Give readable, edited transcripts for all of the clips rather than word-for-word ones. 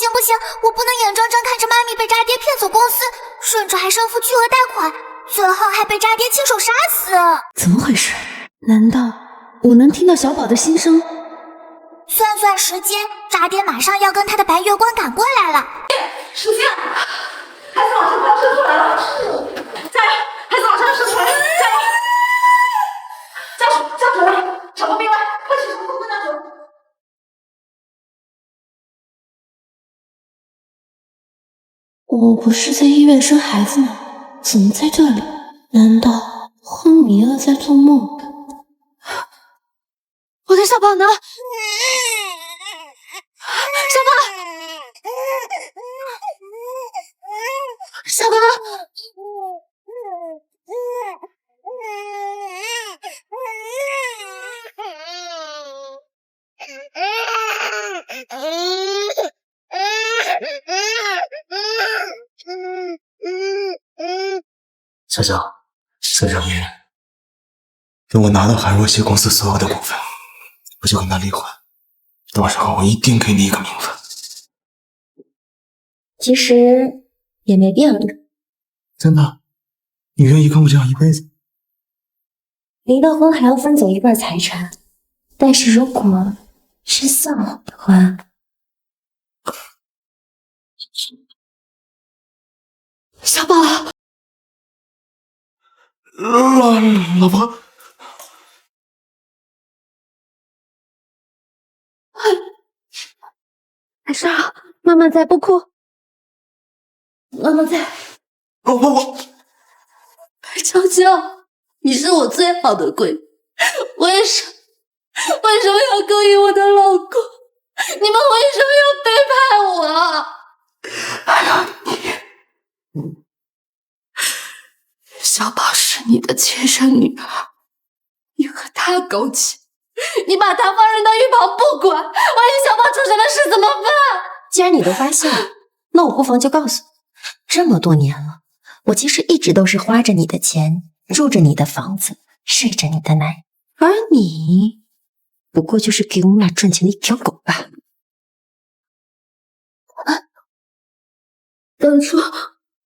行不行，我不能眼睁睁看着妈咪被渣爹骗走公司，甚至还身负巨额贷款，最后还被渣爹亲手杀死。怎么回事？难道我能听到小宝的心声？算算时间，渣爹马上要跟他的白月光赶过来了。时间，孩子往上快生出来了，加油！孩子往上生出来了，加油！家属，家属来，什么病危？快去什么公家属？我不是在医院生孩子吗？怎么在这里？难道昏迷了在做梦？我的小宝呢？小宝，小宝呢？小小，再忍一忍，等我拿到韩若曦公司所有的股份，我就跟他离婚。到时候我一定给你一个名分。其实也没必要离。真的？你愿意跟我这样一辈子？离了婚还要分走一半财产，但是如果是丧偶的话，小宝，老婆，没事啊，妈妈在，不哭。妈妈在。我娇娇，你是我最好的闺蜜，为什么要勾引我的老公？你们为什么要背叛我？哎呀，小宝是你的亲生女儿，你和她勾起，你把她放任到一旁不管，万一小宝出什么事怎么办？既然你都发现了，那我不妨就告诉你，这么多年了，我其实一直都是花着你的钱，住着你的房子，睡着你的奶，而你不过就是给我们俩赚钱的一条狗吧。当初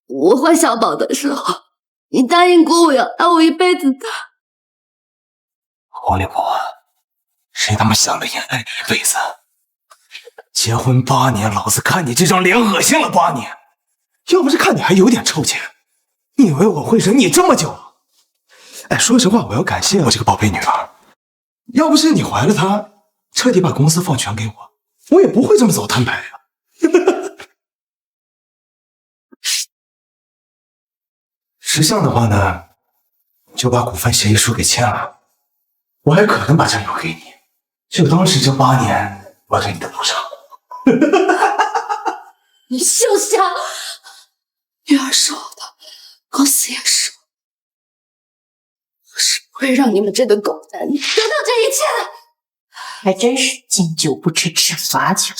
我怀小宝的时候，你答应过我要爱我一辈子的。王立波，谁他妈想着也爱你一辈子？结婚8年，老子看你这张脸恶心了8年。要不是看你还有点臭钱，你以为我会忍你这么久？哎，说实话，我要感谢我这个宝贝女儿。要不是你怀了她，彻底把公司放权给我，我也不会这么早摊牌呀。识相的话呢，就把股份协议书给签了，我还可能把这留给你，就当是这8年我对你的补偿。你休想！女儿是我的，公司也是我是不会让你们这对狗男女得到这一切的。还真是敬酒不吃吃罚酒。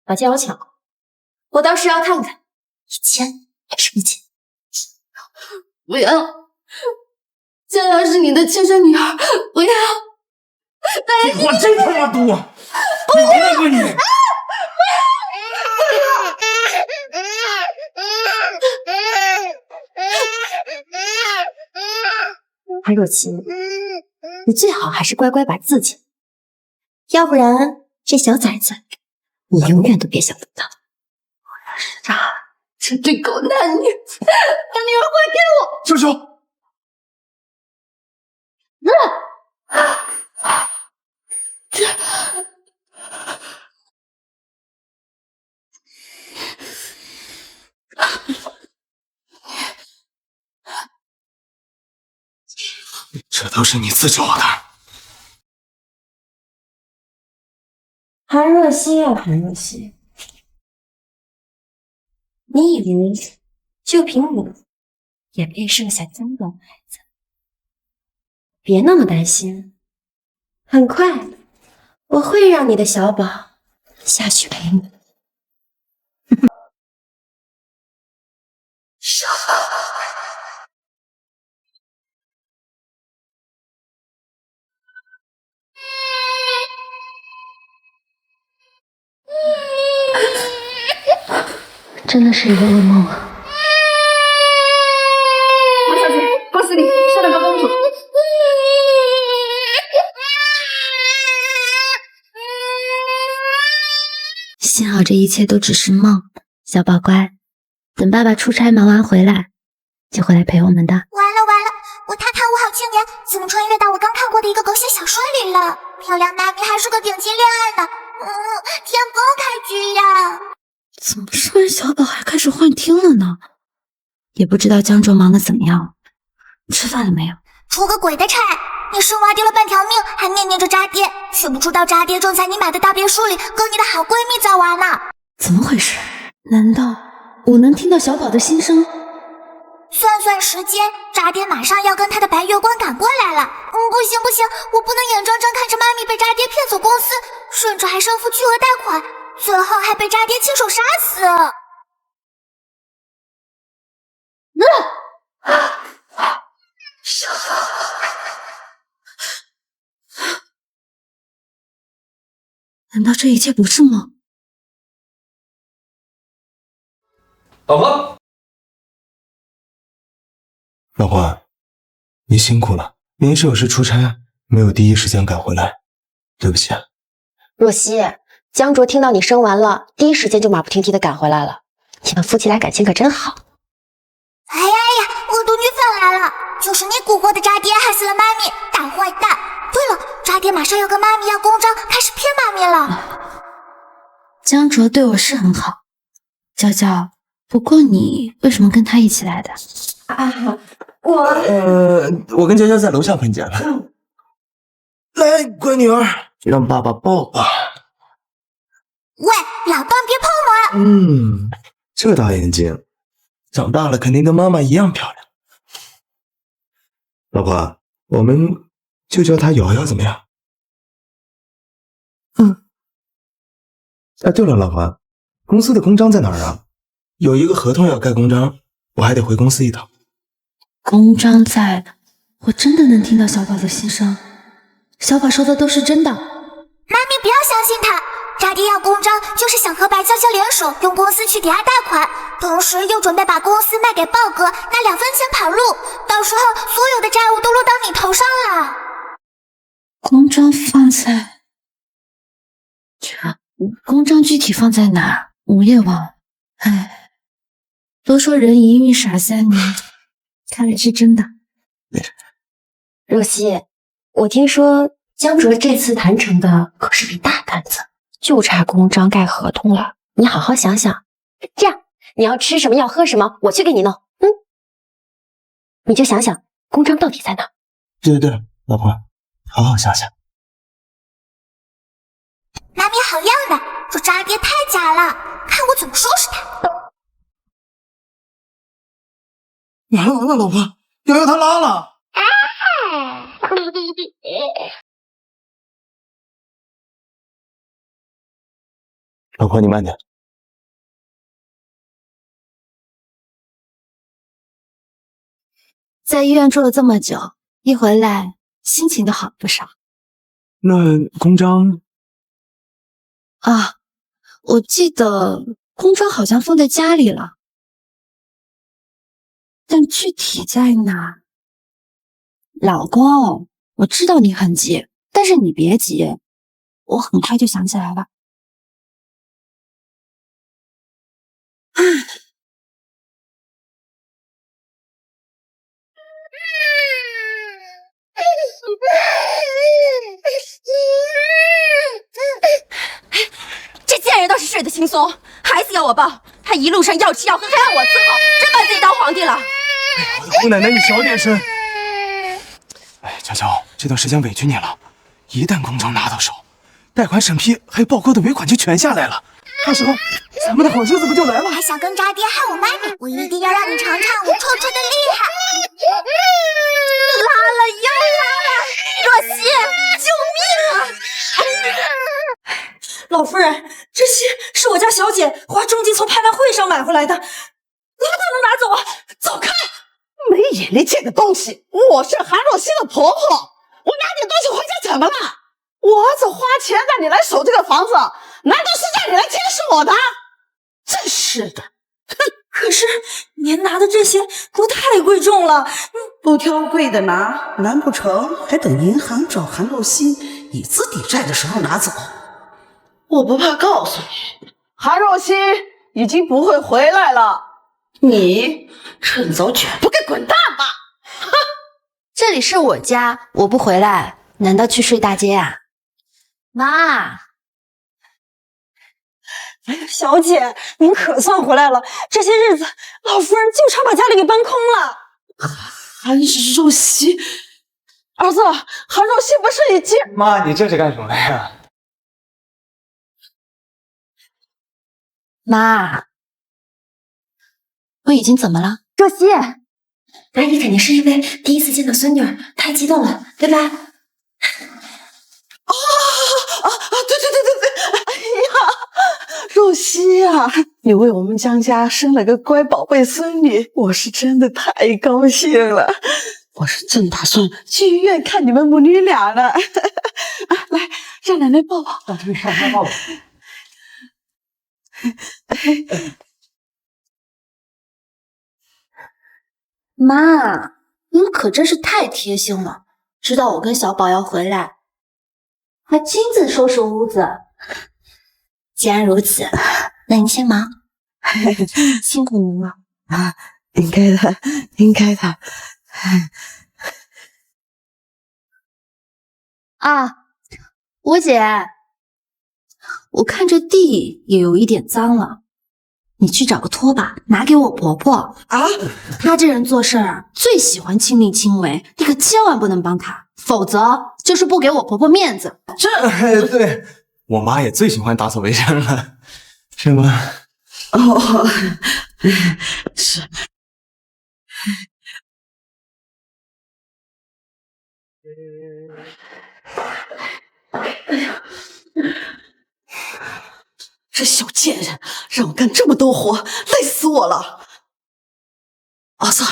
把钱我抢了，我倒是要看看1000还是1000。不要，佳佳是你的亲生女儿，不要！废话真他妈多！不要你！韩若琪，你最好还是乖乖把字签，要不然这小崽子，你永远都别想得到。我要是杀了这对狗男女，把女儿还给我！秋秋。这都是你自找的。韩若曦啊，韩若曦，你以为就凭你也配生下3个孩子？别那么担心，很快我会让你的小宝下去陪你。小宝。真的是一个噩梦啊！马小姐，恭喜你生了个公主。幸好这一切都只是梦，小宝乖，等爸爸出差忙完回来，就会来陪我们的。完了完了，我踏踏五好青年怎么穿越到我刚看过的一个狗血小说里了？漂亮妈咪还是个顶级恋爱呢，天崩开局呀！怎么突然小宝还开始幻听了呢？也不知道江卓忙得怎么样，吃饭了没有？出个鬼的差！你生娃丢了半条命，还念念着渣爹，却不知道渣爹正在你买的大别墅里跟你的好闺蜜造娃呢。怎么回事？难道我能听到小宝的心声？算算时间，渣爹马上要跟他的白月光赶过来了。不行不行，我不能眼睁睁看着妈咪被渣爹骗走公司，甚至还身负巨额贷款，最后还被渣爹亲手杀死。小宝，难道这一切不是梦？老婆，老婆，你辛苦了，临时有事出差，没有第一时间赶回来，对不起。若曦，江卓听到你生完了，第一时间就马不停蹄的赶回来了。你们夫妻俩感情可真好。哎呀，恶毒女粉来了，就是你蛊惑的渣爹害死了妈咪，大坏蛋！对了，渣爹马上要跟妈咪要公章，开始骗妈咪了。江卓对我是很好，娇娇，不过你为什么跟他一起来的？我跟娇娇在楼下碰见了。来，乖女儿，让爸爸抱抱。喂，老段别碰我！这大眼睛，长大了肯定跟妈妈一样漂亮。老婆，我们就叫她瑶瑶怎么样？对了，老婆，公司的公章在哪儿啊？有一个合同要盖公章，我还得回公司一趟。公章在的，我真的能听到小宝的心声。小宝说的都是真的。妈咪不要相信他，渣爹要公章就是想和白娇娇联手，用公司去抵押贷款，同时又准备把公司卖给豹哥，拿2分钱跑路，到时候所有的债务都落到你头上了。公章放在公章具体放在哪儿？我也忘了。唉，都说人一孕傻3年，看来是真的。若曦，我听说江卓这次谈成的可是笔大单子，就差公章盖合同了。你好好想想，这样你要吃什么要喝什么，我去给你弄。你就想想公章到底在哪。对，老婆，好好想想。妈咪好样的，这渣爹太假了，看我怎么收拾他！完了，老婆，瑶瑶她拉了。老婆，你慢点。在医院住了这么久，一回来心情都好不少。那公章啊，我记得公章好像放在家里了，但具体在哪？老公，我知道你很急，但是你别急，我很快就想起来了。这贱人倒是睡得轻松，孩子要我抱，他一路上要吃要喝，还让我伺候，真把自己当皇帝了。我的姑奶奶，你小点声。哎，娇娇，这段时间委屈你了。一旦公章拿到手，贷款审批还有豹哥的尾款就全下来了，到时候咱们的好日子不就来了？还想跟渣爹害我妈咪，我一定要让你尝尝我臭臭的厉害！若曦，救命啊！老夫人，这些是我家小姐花重金从拍卖会上买回来的，你们不能拿走啊！走开！没眼力见的东西！我是韩若曦的婆婆，我拿点东西回家怎么了？我儿子花钱让你来守这个房子，难道是让你来监视我的？真是的，是您拿的这些都太贵重了，不挑贵的拿，难不成还等银行找韩若曦以资抵债的时候拿走？我不怕告诉你，韩若曦已经不会回来了。你趁早卷铺盖滚蛋吧！这里是我家，我不回来，难道去睡大街啊？妈，哎呀，小姐，您可算回来了。这些日子，老夫人就差把家里给搬空了。韩若曦，儿子，韩若曦不是已经……妈，你这是干什么呀？妈，我已经怎么了？若曦，阿姨肯定是因为第一次见到孙女儿太激动了，对吧？对！哎呀，若曦呀，你为我们江家生了个乖宝贝孙女，我是真的太高兴了。我是正打算去医院看你们母女俩呢。来，让奶奶抱抱。让她抱抱。妈，您可真是太贴心了，知道我跟小宝要回来，还亲自收拾屋子。既然如此，那您先忙，辛苦您了。啊，应该的，应该的。啊，我姐，我看这地也有一点脏了，你去找个拖把拿给我婆婆啊。她这人做事儿最喜欢亲力亲为，你可千万不能帮她，否则就是不给我婆婆面子。对，我妈也最喜欢打扫卫生了，是吗？哦，是。哎呀，这小贱人让我干这么多活，累死我了！儿子，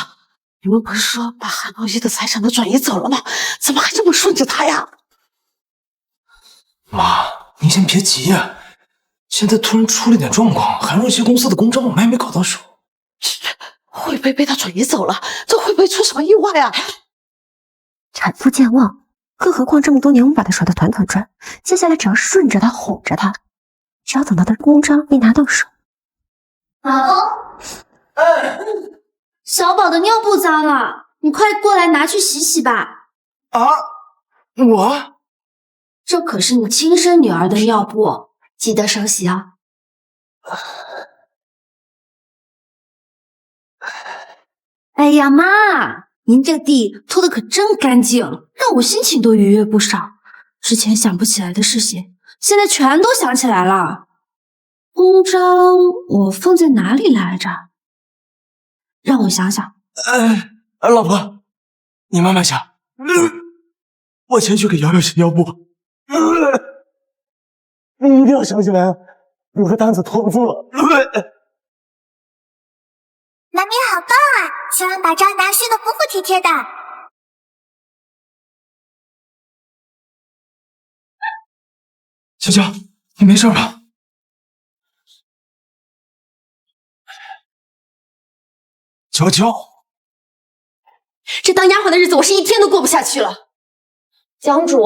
你们不是说把韩若曦的财产都转移走了吗？怎么还这么顺着他呀？妈，你先别急呀，现在突然出了点状况，韩若曦公司的公章我们还没搞到手，会不会被他转移走了？这会不会出什么意外啊？产妇健忘，更何况这么多年我们把他耍得团团转，接下来只要顺着他哄着他，只要等到他的公章一拿到手。老公，小宝的尿布脏了，你快过来拿去洗洗吧。啊，我？这可是你亲生女儿的尿布，记得手洗啊。哎呀妈，您这地拖得可真干净，让我心情都愉悦不少。之前想不起来的事情，现在全都想起来了。公章我放在哪里来着？让我想想。老婆，你慢慢想。我先去给瑶瑶洗尿布。你一定要想起来，有个单子拖不住了。妈咪好棒啊，居然把账单续得服服帖帖的。娇娇，你没事吧？娇娇，这当丫鬟的日子我是一天都过不下去了。江主，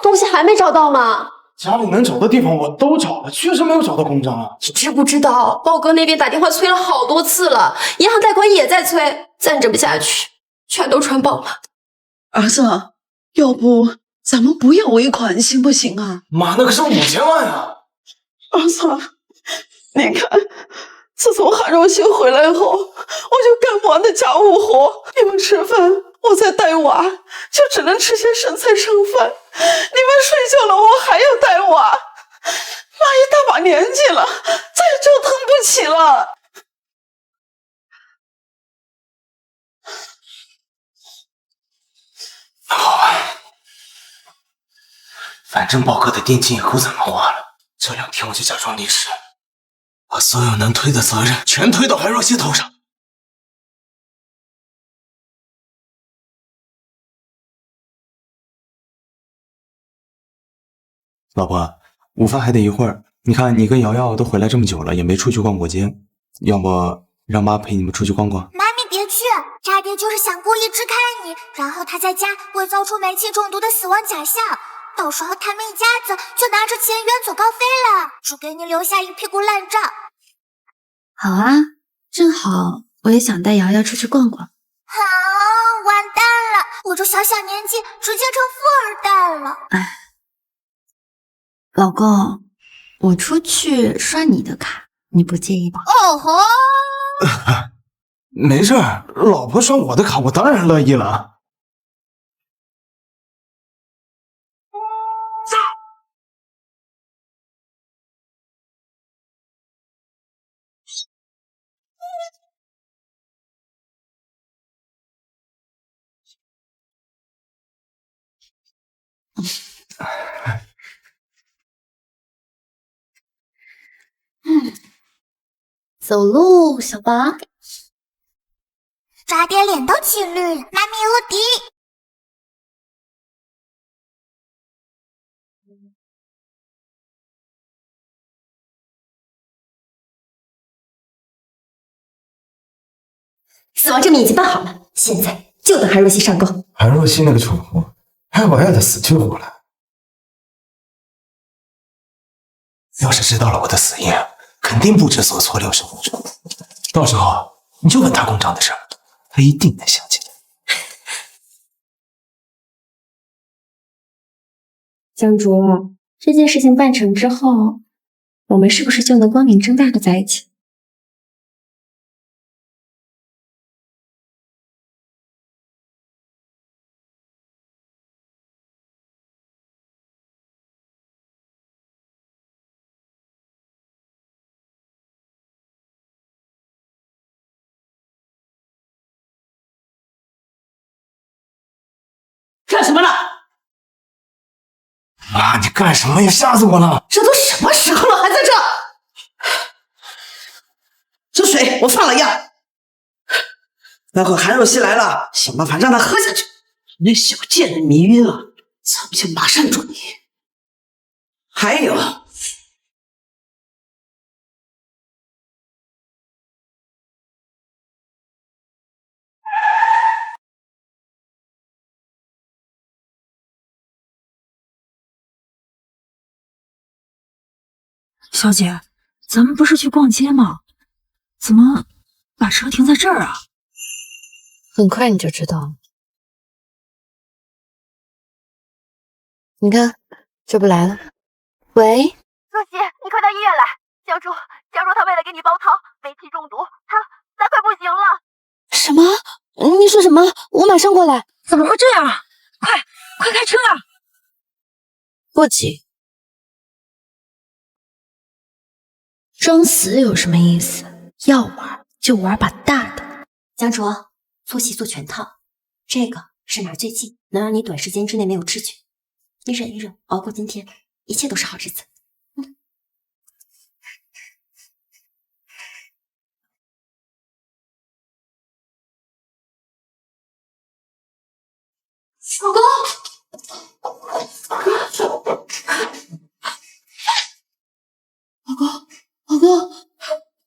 东西还没找到吗？家里能找的地方我都找了，确实没有找到公章啊。你知不知道，豹哥那边打电话催了好多次了，银行贷款也在催，再忍不下去，全都穿帮了。儿子，要不咱们不要尾款行不行啊？妈，那可是5000万啊！儿子，你看，自从韩若曦回来后，我就干不完的家务活，你们吃饭，我在带娃，就只能吃些剩菜剩饭。你们睡觉了，我还要带娃，妈也大把年纪了，再也折腾不起了。好吧，反正豹哥的定金也不怎么花了，这2天我就假装离世，把所有能推的责任全推到韩若曦头上。老婆，午饭还得一会儿，你看你跟瑶瑶都回来这么久了，也没出去逛过街，要不让妈陪你们出去逛逛。妈咪别去，渣爹就是想故意支开你，然后他在家伪造出煤气中毒的死亡假象，到时候他们一家子就拿着钱远走高飞了，只给你留下一屁股烂账。好啊，正好我也想带瑶瑶出去逛逛。啊，完蛋了，我这小小年纪直接成富二代了。哎，老公，我出去刷你的卡，你不介意吧？哦吼，没事儿，老婆刷我的卡，我当然乐意了。走路，小宝。渣爹脸都气绿了，妈咪无敌。死亡证明已经办好了，现在就等韩若曦上钩。韩若曦那个蠢货，还把我爱的死去活来。要是知道了我的死因，肯定不知所措，六神无主。到时候你就问他公章的事儿，他一定能想起来。江竹，这件事情办成之后，我们是不是就能光明正大的在一起？干什么呢？妈，你干什么呀？吓死我了！这都什么时候了，还在这？这水我放了药，待会韩若曦来了，想办法让她喝下去。那小贱人迷晕了，咱们就马上转移。还有，小姐，咱们不是去逛街吗？怎么把车停在这儿啊？很快你就知道了。你看，这不来了。喂，若曦，你快到医院来！江主他为了给你煲汤，煤气中毒，他快不行了。什么？你说什么？我马上过来。怎么会这样？快开车啊！不急。装死有什么意思？要玩就玩把大的。江竹，粗细做全套，这个是麻醉剂，能让你短时间之内没有知觉。你忍一忍，熬过今天，一切都是好日子。老公，老公，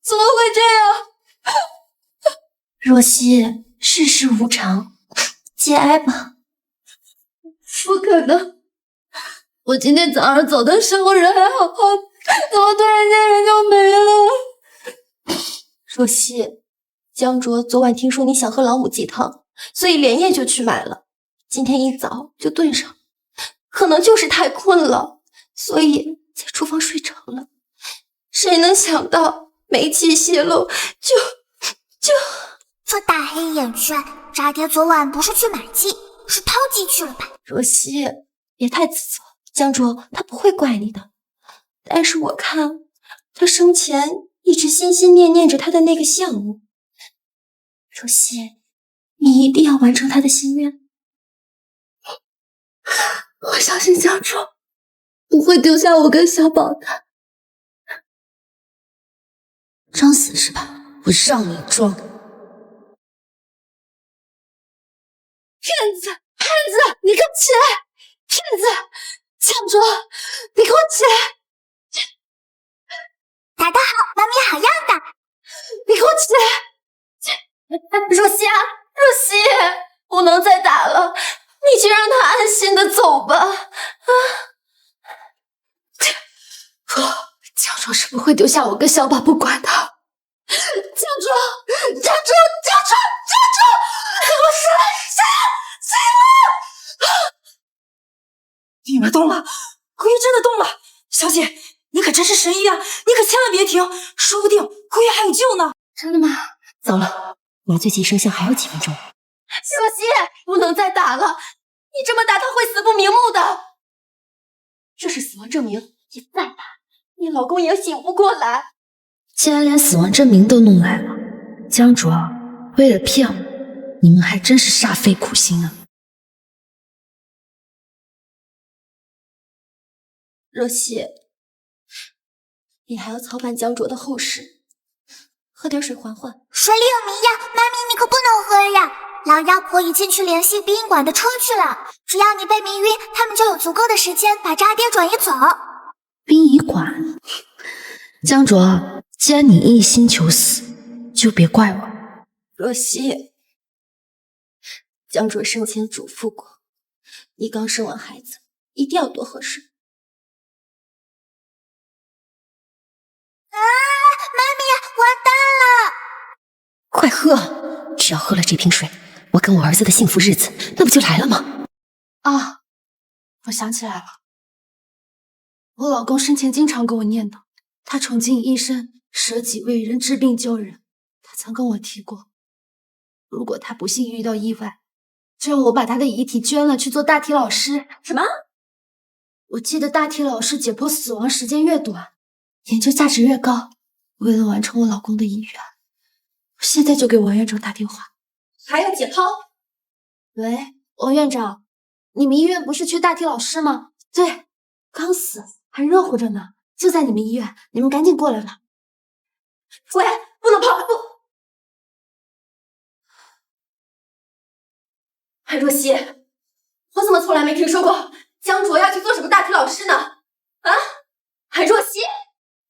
怎么会这样？若曦，世事无常，节哀吧。不可能！我今天早上走的时候人还好好的，怎么突然间人就没了？若曦，江卓昨晚听说你想喝老母鸡汤，所以连夜就去买了。今天一早就炖上，可能就是太困了，所以在厨房睡着了。谁能想到煤气泄漏就这大黑眼圈，渣爹昨晚不是去买鸡，是掏鸡去了吧？若曦，别太自责，江卓他不会怪你的。但是我看他生前一直心心念念着他的那个项目。若曦，你一定要完成他的心愿。我相信江主不会丢下我跟小宝的。装死是吧？我让你装。骗子！你给我起来！骗子！江主，你给我起来！打得好，妈咪好样的！你给我起来！家，若曦，不能再打了，你就让他安心的走吧。江卓是不会丢下我跟小宝不管的。江卓，女儿动了，古玉真的动了。小姐，你可真是神医啊！你可千万别停，说不定古玉还有救呢。真的吗？走了，麻醉剂生效还有几分钟。若曦，不能再打了，你这么打他会死不瞑目的。这是死亡证明，你再打，你老公也醒不过来。既然连死亡证明都弄来了，江卓为了骗我，你们还真是煞费苦心啊。若曦，你还要操办江卓的后事，喝点水缓缓。水里有迷药，妈咪你可不能喝呀！狼妖婆已经去联系殡仪馆的车去了，只要你被迷晕，他们就有足够的时间把渣爹转移走。殡仪馆，江卓，既然你一心求死，就别怪我。若曦，江卓生前嘱咐过，你刚生完孩子，一定要多喝水。妈咪，完蛋了！快喝！只要喝了这瓶水，我跟我儿子的幸福日子那不就来了吗？啊，我想起来了，我老公生前经常跟我念叨，他穷尽一生，舍己为人，治病救人。他曾跟我提过，如果他不幸遇到意外，就让我把他的遗体捐了去做大体老师。什么？我记得大体老师解剖死亡时间越短，研究价值越高。为了完成我老公的遗愿，我现在就给王院长打电话。还要解剖？喂，王院长，你们医院不是缺大体老师吗？对，刚死，还热乎着呢，就在你们医院，你们赶紧过来吧。喂，不能跑，不！海若曦，我怎么从来没听说过江卓要去做什么大体老师呢？啊，海若曦，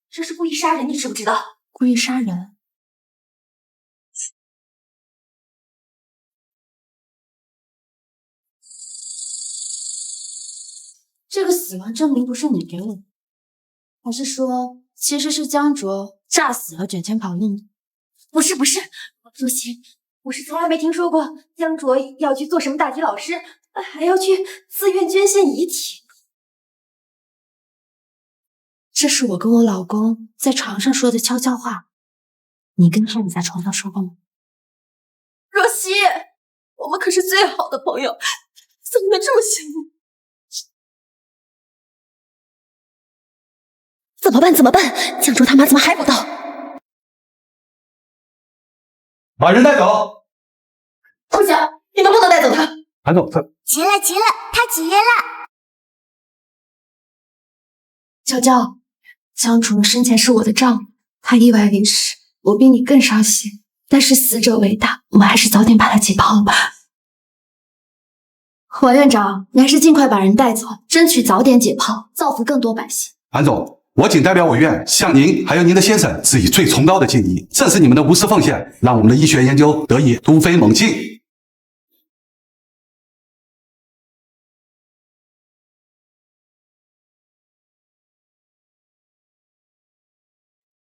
这是故意杀人，你知不知道？故意杀人？这个死亡证明不是你给我的，还是说其实是江卓诈死了卷钱跑路呢？不是，若曦，我是从来没听说过江卓要去做什么大体老师，还要去自愿捐献遗体。这是我跟我老公在床上说的悄悄话，你跟他们在床上说过吗？若曦，我们可是最好的朋友，怎么能这么想你？怎么办？江卓他妈怎么还不到？把人带走！不行，你们不能带走他。韩总，他急了，他急了！娇娇，江卓生前是我的丈夫，他意外离世，我比你更伤心。但是死者为大，我们还是早点把他解剖吧。王院长，你还是尽快把人带走，争取早点解剖，造福更多百姓。韩总，我仅代表我院向您还有您的先生致以最崇高的敬意。正是你们的无私奉献，让我们的医学研究得以突飞猛进。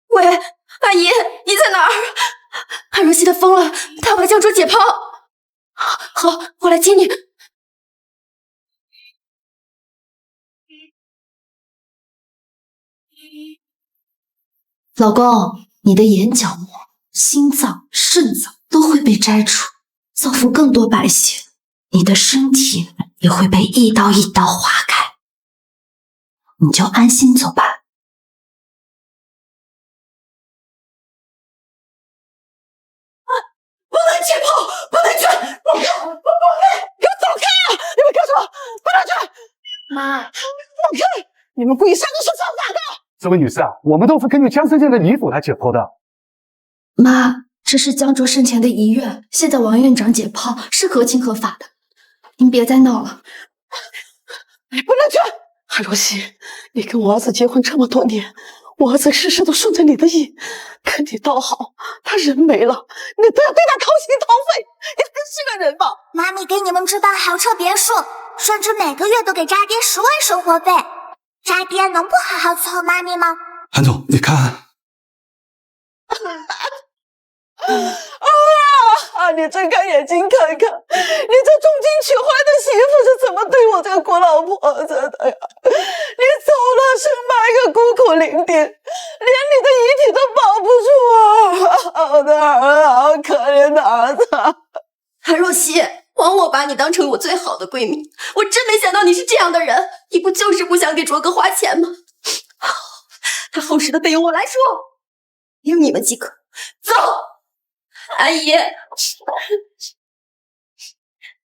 喂，阿姨，你在哪儿？海若曦她疯了，她要把江卓解剖。好，我来接你。老公，你的眼角膜、心脏、肾脏都会被摘除，造福更多百姓。你的身体也会被一刀一刀划开，你就安心走吧。不能解剖，不能去！不可以！给我走开啊！你们干什么？不能去！妈，放开！你们故意杀人是犯法的！这位女士啊，我们都是根据江生健的遗嘱来解剖的。妈，这是江卓生前的遗愿，现在王院长解剖是合情合法的，您别再闹了。你不能去！海若曦，你跟我儿子结婚这么多年，我儿子事事都顺着你的意，可你倒好，他人没了，你都要对他掏心掏肺，你真是个人吗？妈咪给你们置办豪车别墅，甚至每个月都给渣爹10万生活费，渣爹能不好好伺候妈咪吗？韩总，你看。你睁开眼睛看看，你这重金娶回来的媳妇是怎么对我这个苦老婆子的呀？你走了，生妈一个孤苦伶仃，连你的遗体都保不住啊！我的儿子，好可怜的儿子。韩若曦，枉我把你当成我最好的闺蜜，我真没想到你是这样的人。你不就是不想给卓哥花钱吗？他后事的费用我来出，有你们几个。走，阿姨，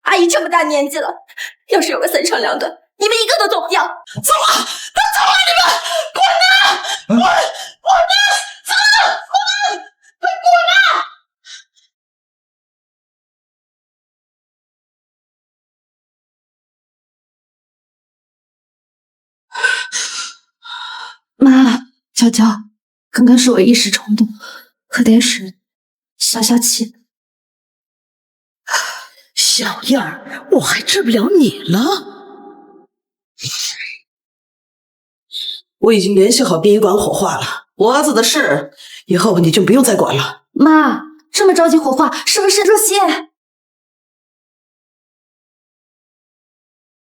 阿姨这么大年纪了，要是有个三长两短，你们一个都走不掉。走啊，都走啊，你们滚啊，滚啊，走啊，滚，快滚啊！妈，娇娇，刚刚是我一时冲动，喝点水消消气。小燕儿，我还治不了你了。我已经联系好殡仪馆火化了，我儿子的事以后你就不用再管了。妈，这么着急火化，是不是若曦？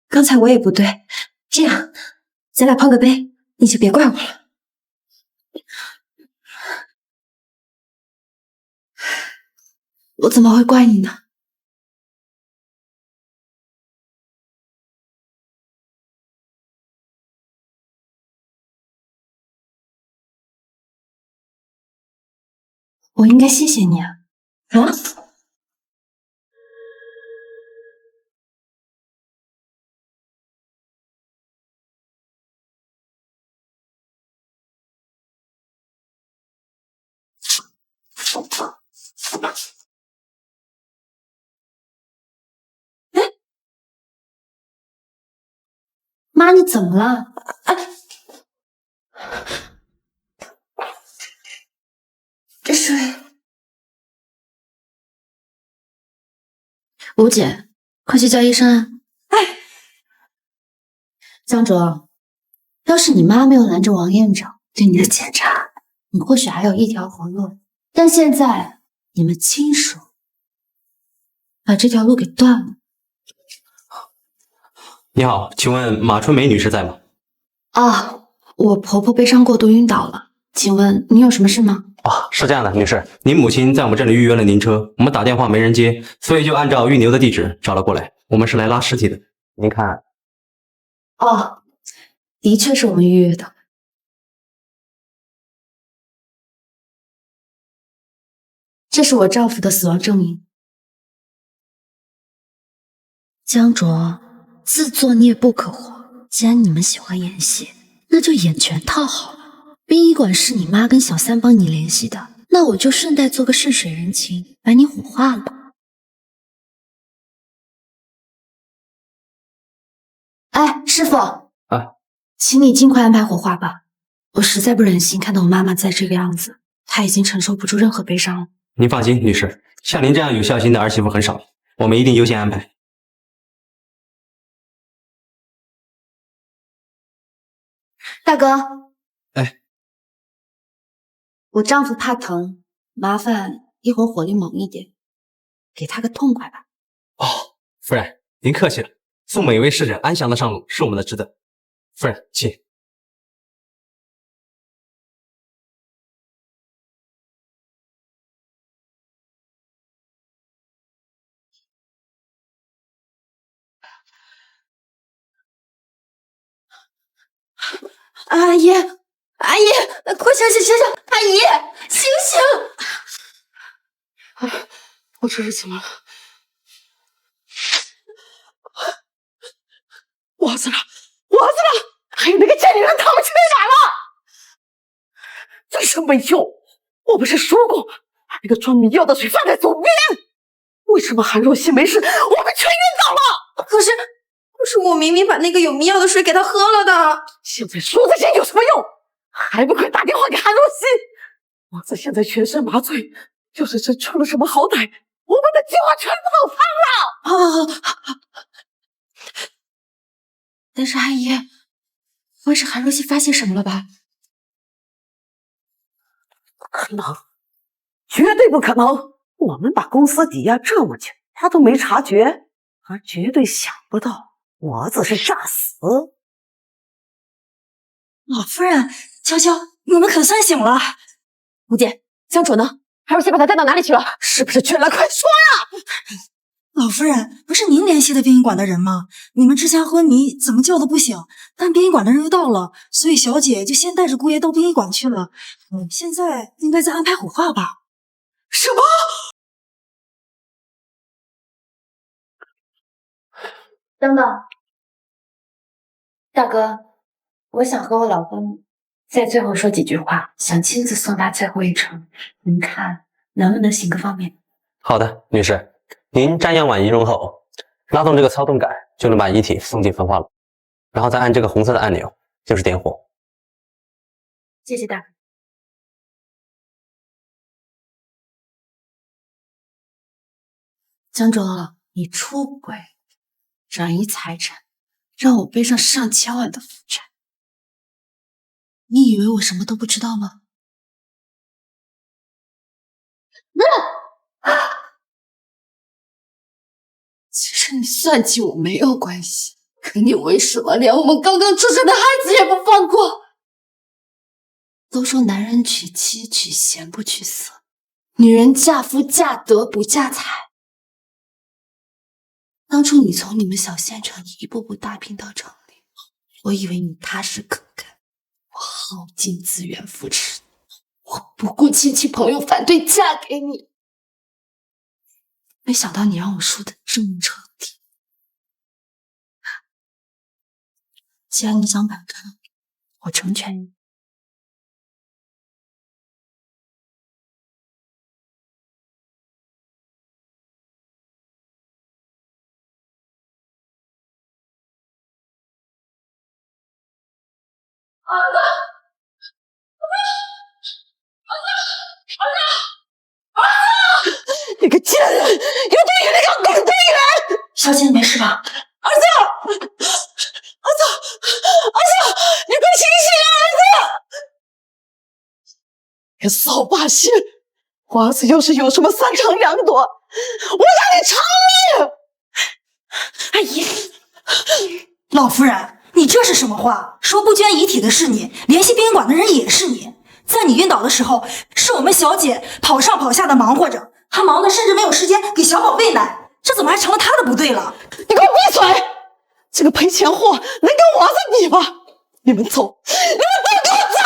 刚才我也不对，这样，咱俩碰个杯，你就别怪我了。我怎么会怪你呢？我应该谢谢你啊！啊？妈，你怎么了？这水，吴姐，快去叫医生啊！哎，江卓，要是你妈没有拦着王院长对你的检查，你或许还有一条活路。但现在你们亲属把这条路给断了。你好，请问马春梅女士在吗？啊，我婆婆悲伤过度晕倒了，请问你有什么事吗？哦，是这样的，女士，您母亲在我们这里预约了灵车，我们打电话没人接，所以就按照运牛的地址找了过来。我们是来拉尸体的，您看。哦，的确是我们预约的。这是我丈夫的死亡证明。江卓，自作孽不可活。既然你们喜欢演戏，那就演全套好了。殡仪馆是你妈跟小三帮你联系的，那我就顺带做个顺水人情，把你火化了。哎，师傅啊，请你尽快安排火化吧。我实在不忍心看到我妈妈再这个样子，她已经承受不住任何悲伤了。您放心，女士，像您这样有孝心的儿媳妇很少，我们一定优先安排。大哥，哎，我丈夫怕疼，麻烦一会儿火力猛一点，给他个痛快吧。哦，夫人，您客气了，送每位逝者安详的上路是我们的职责。夫人，请。阿姨，阿姨，快醒醒醒醒！阿姨，醒醒！我这是怎么了？我儿子呢？我儿子呢？还有那个贱女人，他们去哪了？真是没用！我不是说过，把那个装迷药的水放在左边？为什么韩若曦没事，我们全晕倒了？可是我明明把那个有迷药的水给他喝了的。现在说这些有什么用？还不快打电话给韩若曦！王子现在全身麻醉，就是真出了什么好歹，我们的计划全泡汤了！但是阿姨，不会是韩若曦发现什么了吧？不可能，绝对不可能！我们把公司抵押这么久，他都没察觉，他绝对想不到我儿子是诈死。老夫人，悄悄，你们可算醒了。吴姐，江主呢？韩若曦把他带到哪里去了？是不是全来？快说呀！老夫人，不是您联系的殡仪馆的人吗？你们之前昏迷，怎么叫都不醒，但殡仪馆的人又到了，所以小姐就先带着姑爷到殡仪馆去了。现在应该在安排火化吧？什么？等等，大哥，我想和我老公在最后说几句话，想亲自送他最后一程，您看能不能行个方便？好的，女士，您瞻仰完仪容后，拉动这个操纵杆，就能把遗体送进焚化炉，然后再按这个红色的按钮，就是点火。谢谢大哥。江总，你出轨，转移财产，让我背上上千万的负债，你以为我什么都不知道吗？其实你算计我没有关系，可你为什么连我们刚刚出生的孩子也不放过？都说男人娶妻娶贤不娶色，女人嫁夫嫁德不嫁才。当初你从你们小县城一步步打拼到城里，我以为你踏实可干，我耗尽资源扶持你，我不顾亲戚朋友反对嫁给你，没想到你让我输得这么彻底。既然你想反抗，我成全你。你个贱人，有种你给我滚回来！小姐，你没事吧？儿子，你快醒醒啊！儿子，别骚把戏！我儿子要是有什么三长两短，我让你偿命！阿姨，老夫人，你这是什么话？说不捐遗体的是你，联系殡仪馆的人也是你。在你晕倒的时候，是我们小姐跑上跑下的忙活着，还忙得甚至没有时间给小宝喂奶，这怎么还成了她的不对了？你给我闭嘴！这个赔钱货能跟我儿子比吗？你们走，你们都给我走！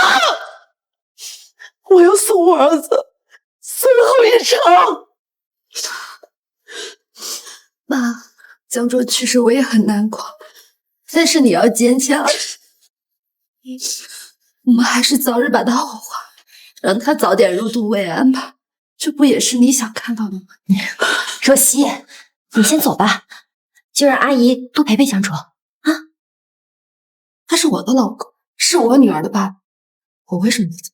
我要送我儿子最后一程。妈，江卓去世我也很难过，但是你要坚强。我们还是早日把他火化，让他早点入土为安吧。这不也是你想看到的吗？若曦，你先走吧，就让阿姨多陪陪江卓啊。他是我的老公，是我女儿的爸爸，我为什么不走？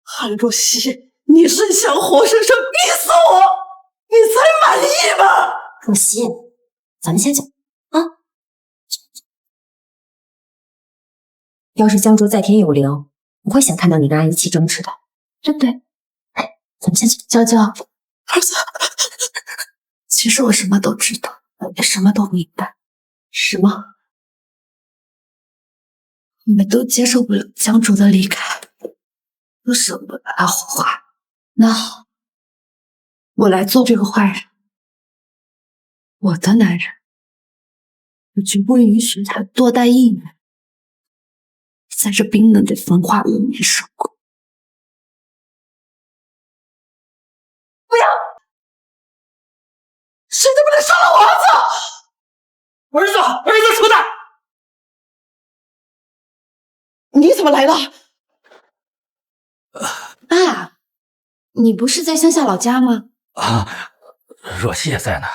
韩若曦，你是想活生生逼死我，你才满意吧？若曦，咱们先走啊。要是江卓在天有灵，不会想看到你跟阿姨起争执的，对不对？哎，咱们先走。娇娇，儿子，其实我什么都知道，也什么都明白。什么？我们都接受不了江卓的离开，都舍不得把他火化。那好，我来做这个坏人。我的男人，我绝不允许他多待一年，在这冰冷的焚化炉里受苦。不要！谁都不能杀了我儿子！儿子出来！你怎么来了？爸，你不是在乡下老家吗？啊，若曦也在呢。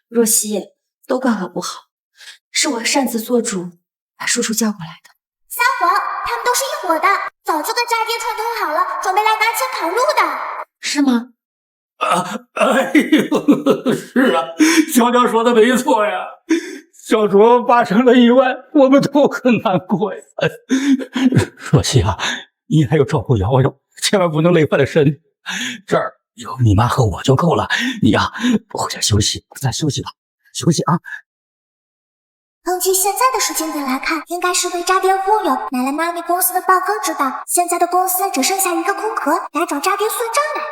若曦，都怪我不好，是我擅自做主，把叔叔叫过来的。三撒谎，他们都是一伙的，早就跟渣爹串通好了，准备来拿钱跑路的。是吗？哎呦，是啊，娇娇说的没错呀。小卓发生了意外，我们都很难过呀。若曦啊，你还要照顾瑶瑶，千万不能累坏了身体。这儿有你妈和我就够了。你呀，回家休息，再休息吧，休息啊。根据现在的时间点来看，应该是被渣爹忽悠，买了妈咪公司的报哥知道，现在的公司只剩下一个空壳，来找渣爹算账来。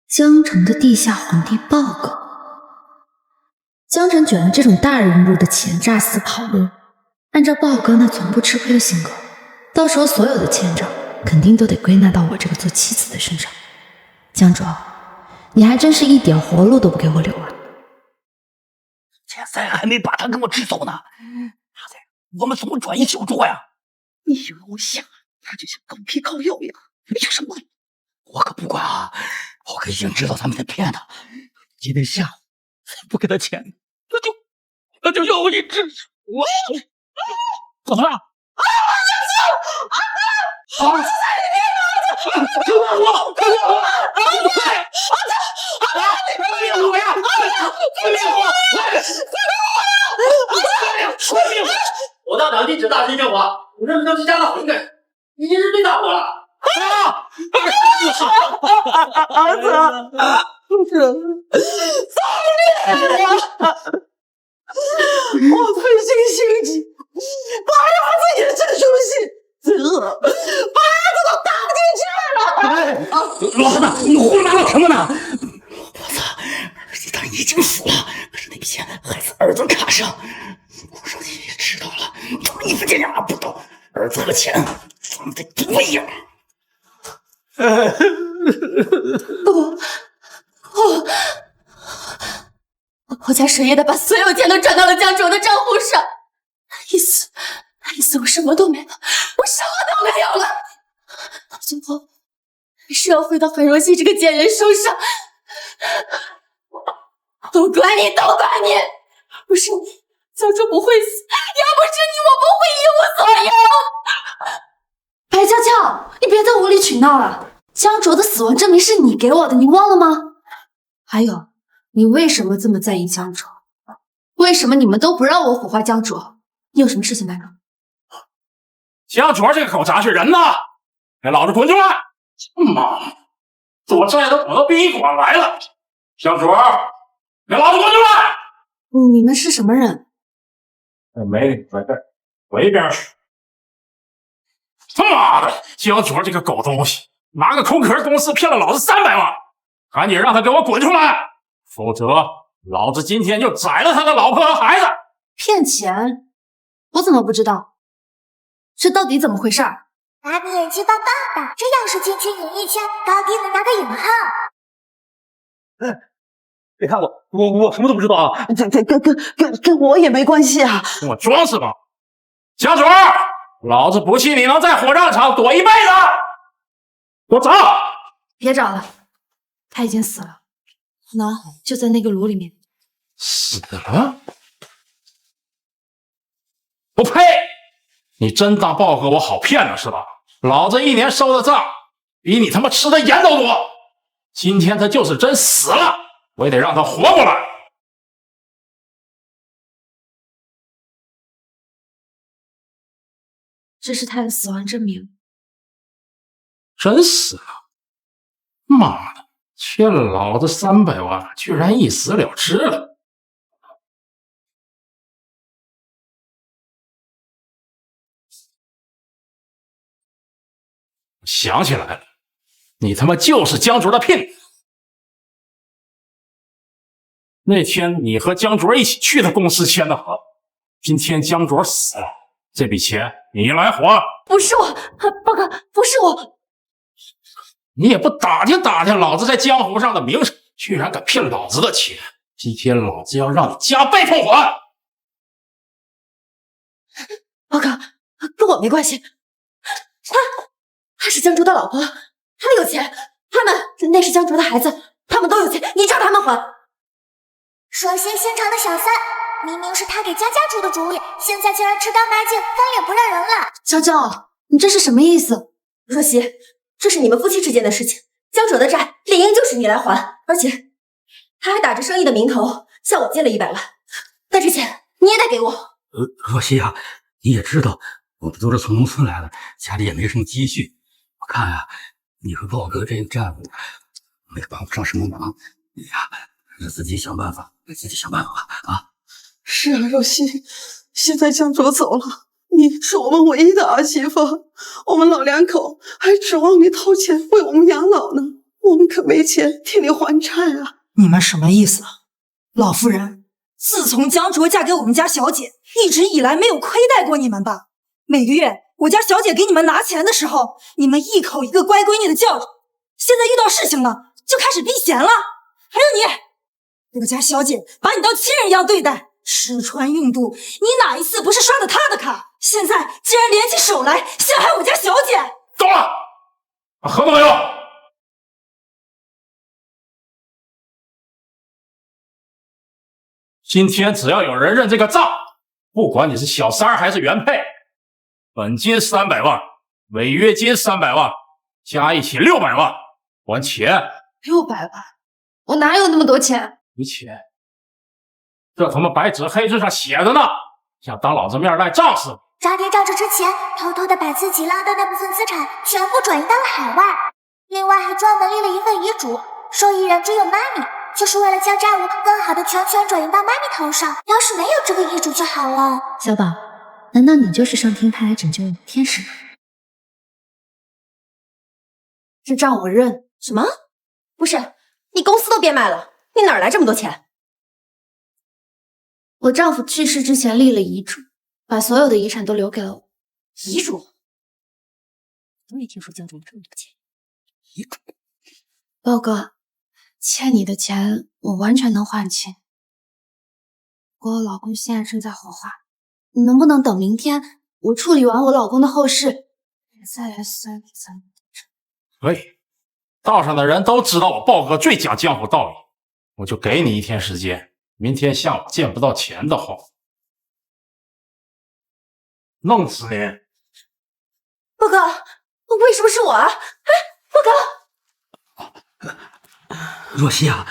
江城的地下皇帝报告。江城卷了这种大人物的钱诈死跑路，按照豹哥那从不吃亏的性格，到时候所有的欠账肯定都得归纳到我这个做妻子的身上。江卓，你还真是一点活路都不给我留啊！现在还没把他给我支走呢，我们怎么转移小卓呀？你以为我想他就像狗皮膏药一样，没有什么？我可不管啊！我可已经知道他们在骗他。今天下午不给他钱，那就要我一只我怎么了？啊！在里面呢！救我！救我！快！我呀！救命我！救命！我大党地址大厅电话，我这是家的混蛋，已经是最大火了。儿子，我存心心急，把儿子也整出戏，最后把儿子都打进去了。老子，你胡说八道什么呢？我操，儿子他已经死了，可是那笔钱还在儿子卡上，我上去也知道了，他们1分钱也不到，儿子和钱咱们得多一样。我家水爷的把所有钱都转到了江卓的账户上，意思我什么都没了，我什么都没有了，到最后还是要飞到韩若曦这个贱人手上。都怪你，都怪你！不是你，江卓不会死；要不是你，我不会一无所有。白娇娇，你别再无理取闹了。江卓的死亡证明是你给我的，你忘了吗？还有，你为什么这么在意江卓？为什么你们都不让我火化江卓？你有什么事情办呢？江卓这个狗杂碎人呢？给老子滚出来！妈，我债都跑到殡仪馆来了。江卓，给老子滚出来！你们是什么人？没你在这儿，我一边去。他妈的，江卓这个狗东西，拿个空壳公司骗了老子300万，赶紧让他给我滚出来，否则老子今天就宰了他的老婆和孩子。骗钱？我怎么不知道？这到底怎么回事？妈咪演技棒棒的，这要是进去演艺圈，高低能拿个影号。别看我什么都不知道啊！跟我也没关系啊！跟我装是吧？江卓，老子不信你能在火葬场躲一辈子！给我走！别找了，他已经死了，可能就在那个炉里面。死了？我呸！你真当豹哥我好骗了是吧？老子1年收的账比你他妈吃的盐都多。今天他就是真死了，我也得让他活过来。这是他的死亡证明。真死了？妈的，欠了老子300万，居然一死了之了。想起来了，你他妈就是江卓的聘礼。那天你和江卓一起去他公司签的合同，今天江卓死了，这笔钱你来还。不是我，报告，不是我。你也不打听打听老子在江湖上的名声，居然敢骗老子的钱！今天老子要让你加倍奉还。报告，跟我没关系。她是江卓的老婆，她有钱，那是江卓的孩子，他们都有钱，你找他们还。说些心肠的小三，明明是他给佳佳出的主意，现在竟然吃干抹净，翻脸不认人了。娇娇，你这是什么意思？若曦，这是你们夫妻之间的事情，江哲的债理应就是你来还，而且他还打着生意的名头向我借了100万，那这钱你也得给我。若曦啊，你也知道，我们都是从农村来的，家里也没什么积蓄。我看啊，你和豹哥这个债务，我也帮不上什么忙。你呀，自己想办法啊！是啊，若曦，现在江卓走了，你是我们唯一的儿媳妇，我们老两口还指望你掏钱为我们养老呢，我们可没钱替你还债啊！你们什么意思？老夫人，自从江卓嫁给我们家小姐，一直以来没有亏待过你们吧？每个月我家小姐给你们拿钱的时候，你们一口一个乖闺女的叫着，现在遇到事情了就开始避嫌了。还有你，我家小姐把你当亲人一样对待，吃穿用度，你哪一次不是刷的她的卡？现在竟然联起手来陷害我家小姐！够了，把合同给我。今天只要有人认这个账，不管你是小三儿还是原配，本金300万，违约金300万，加一起600万，还钱。600万？我哪有那么多钱？没钱？这他妈白纸黑字上写着呢，想当老子面赖账似的。渣爹照着之前偷偷的把自己捞的那部分资产全部转移到了海外，另外还专门立了一份遗嘱，受益人只有妈咪，就是为了将债务更好的全转移到妈咪头上。要是没有这个遗嘱就好了。小宝，难道你就是上天派来拯救天使吗？这账我认。什么？不是，你公司都变卖了，你哪来这么多钱？我丈夫去世之前立了遗嘱，把所有的遗产都留给了我。遗嘱？从没听说江总有这么多钱。遗嘱？豹哥，欠你的钱我完全能还清。不过我老公现在正在火化，你能不能等明天我处理完我老公的后事，再来算一算？可以，道上的人都知道我豹哥最讲江湖道理，我就给你1天时间，明天下午见不到钱的话，弄死你！豹哥，为什么是我啊？哎，豹哥！若曦啊，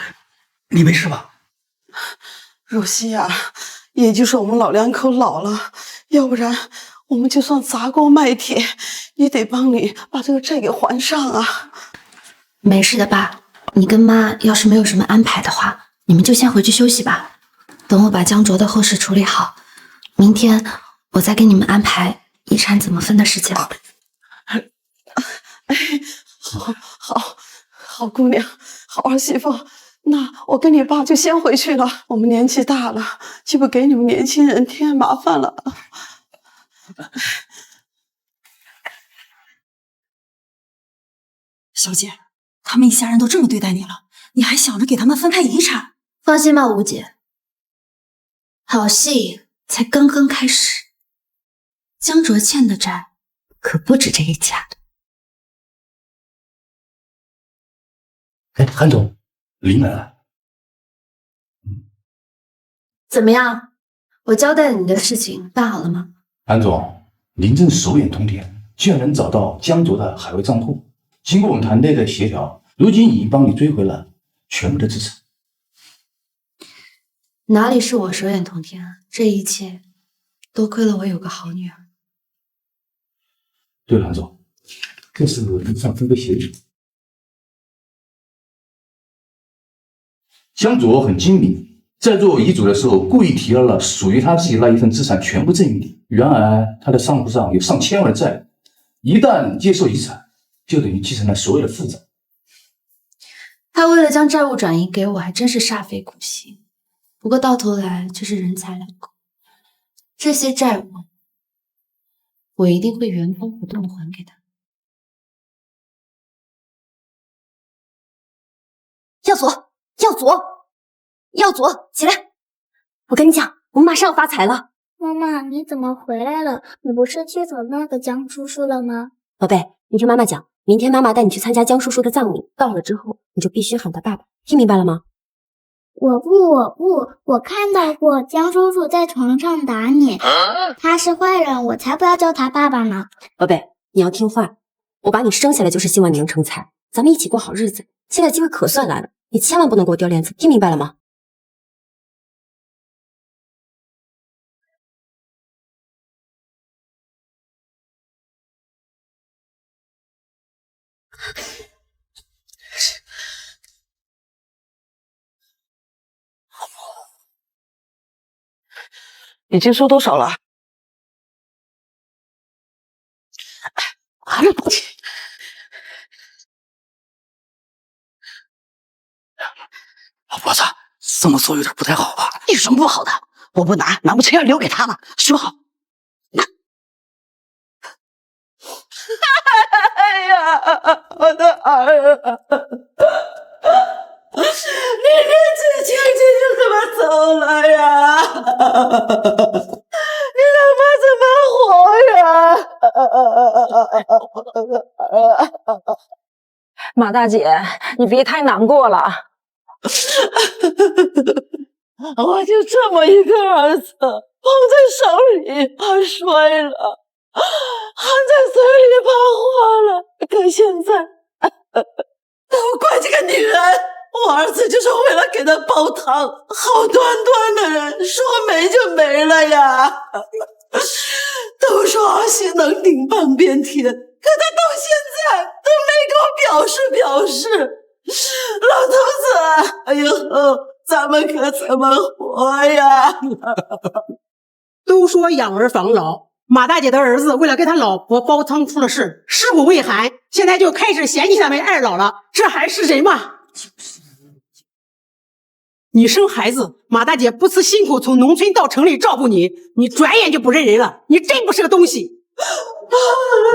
你没事吧？若曦啊，也就是我们老两口老了，要不然我们就算砸锅卖铁，也得帮你把这个债给还上啊！没事的，爸，你跟妈要是没有什么安排的话，你们就先回去休息吧。等我把江卓的后事处理好，明天我再给你们安排遗产怎么分的事情。好姑娘，好儿媳妇。那我跟你爸就先回去了，我们年纪大了，就不给你们年轻人添麻烦了。小姐，他们一家人都这么对待你了，你还想着给他们分派遗产？放心吧，吴姐，好戏才刚刚开始。江卓欠的债可不止这一家。哎，韩总，林来了。怎么样？我交代你的事情办好了吗？韩总，林正手眼通天，居然能找到江卓的海外账户。经过我们团队的协调，如今已经帮你追回了全部的资产。哪里是我手眼通天啊！这一切多亏了我有个好女儿。对了，韩总，这是遗产分配协议。江卓很精明，在做遗嘱的时候故意提了属于他自己那一份资产全部赠与你。原来他的账户上有上千万的债务，一旦接受遗产，就等于继承了所有的负债。他为了将债务转移给我，还真是煞费苦心。不过到头来却是人财两空。这些债务，我一定会原封不动的还给他。耀祖，耀祖，起来！我跟你讲，我们马上要发财了。妈妈，你怎么回来了？你不是去找那个江叔叔了吗？宝贝，你听妈妈讲，明天妈妈带你去参加江叔叔的葬礼，到了之后你就必须喊他爸爸，听明白了吗？我不，我看到过江叔叔在床上打你，他是坏人，我才不要叫他爸爸呢。宝贝，你要听话，我把你生下来就是希望你能成才，咱们一起过好日子。现在机会可算来了，你千万不能给我掉链子，听明白了吗？已经收多少了？老婆子，这么做有点不太好吧？有什么不好的？我不拿，难不成要留给他吗？说好。哎呀，我的儿啊！你这亲戚就这么走了呀？你他妈怎么活呀？马大姐，你别太难过了。我就这么一个儿子，捧在手里怕摔了，含在嘴里怕化了。可现在，都怪这个女人！我儿子就是为了给他煲汤，好端端的人说没就没了呀。都说儿媳能顶半边天，可他到现在都没给我表示。老头子，以后咱们可怎么活呀？都说养儿防老，马大姐的儿子为了给他老婆煲汤出了事，尸骨未寒，现在就开始嫌弃他们二老了，这还是人吗？你生孩子，马大姐不辞辛苦从农村到城里照顾你，你转眼就不认人了，你真不是个东西。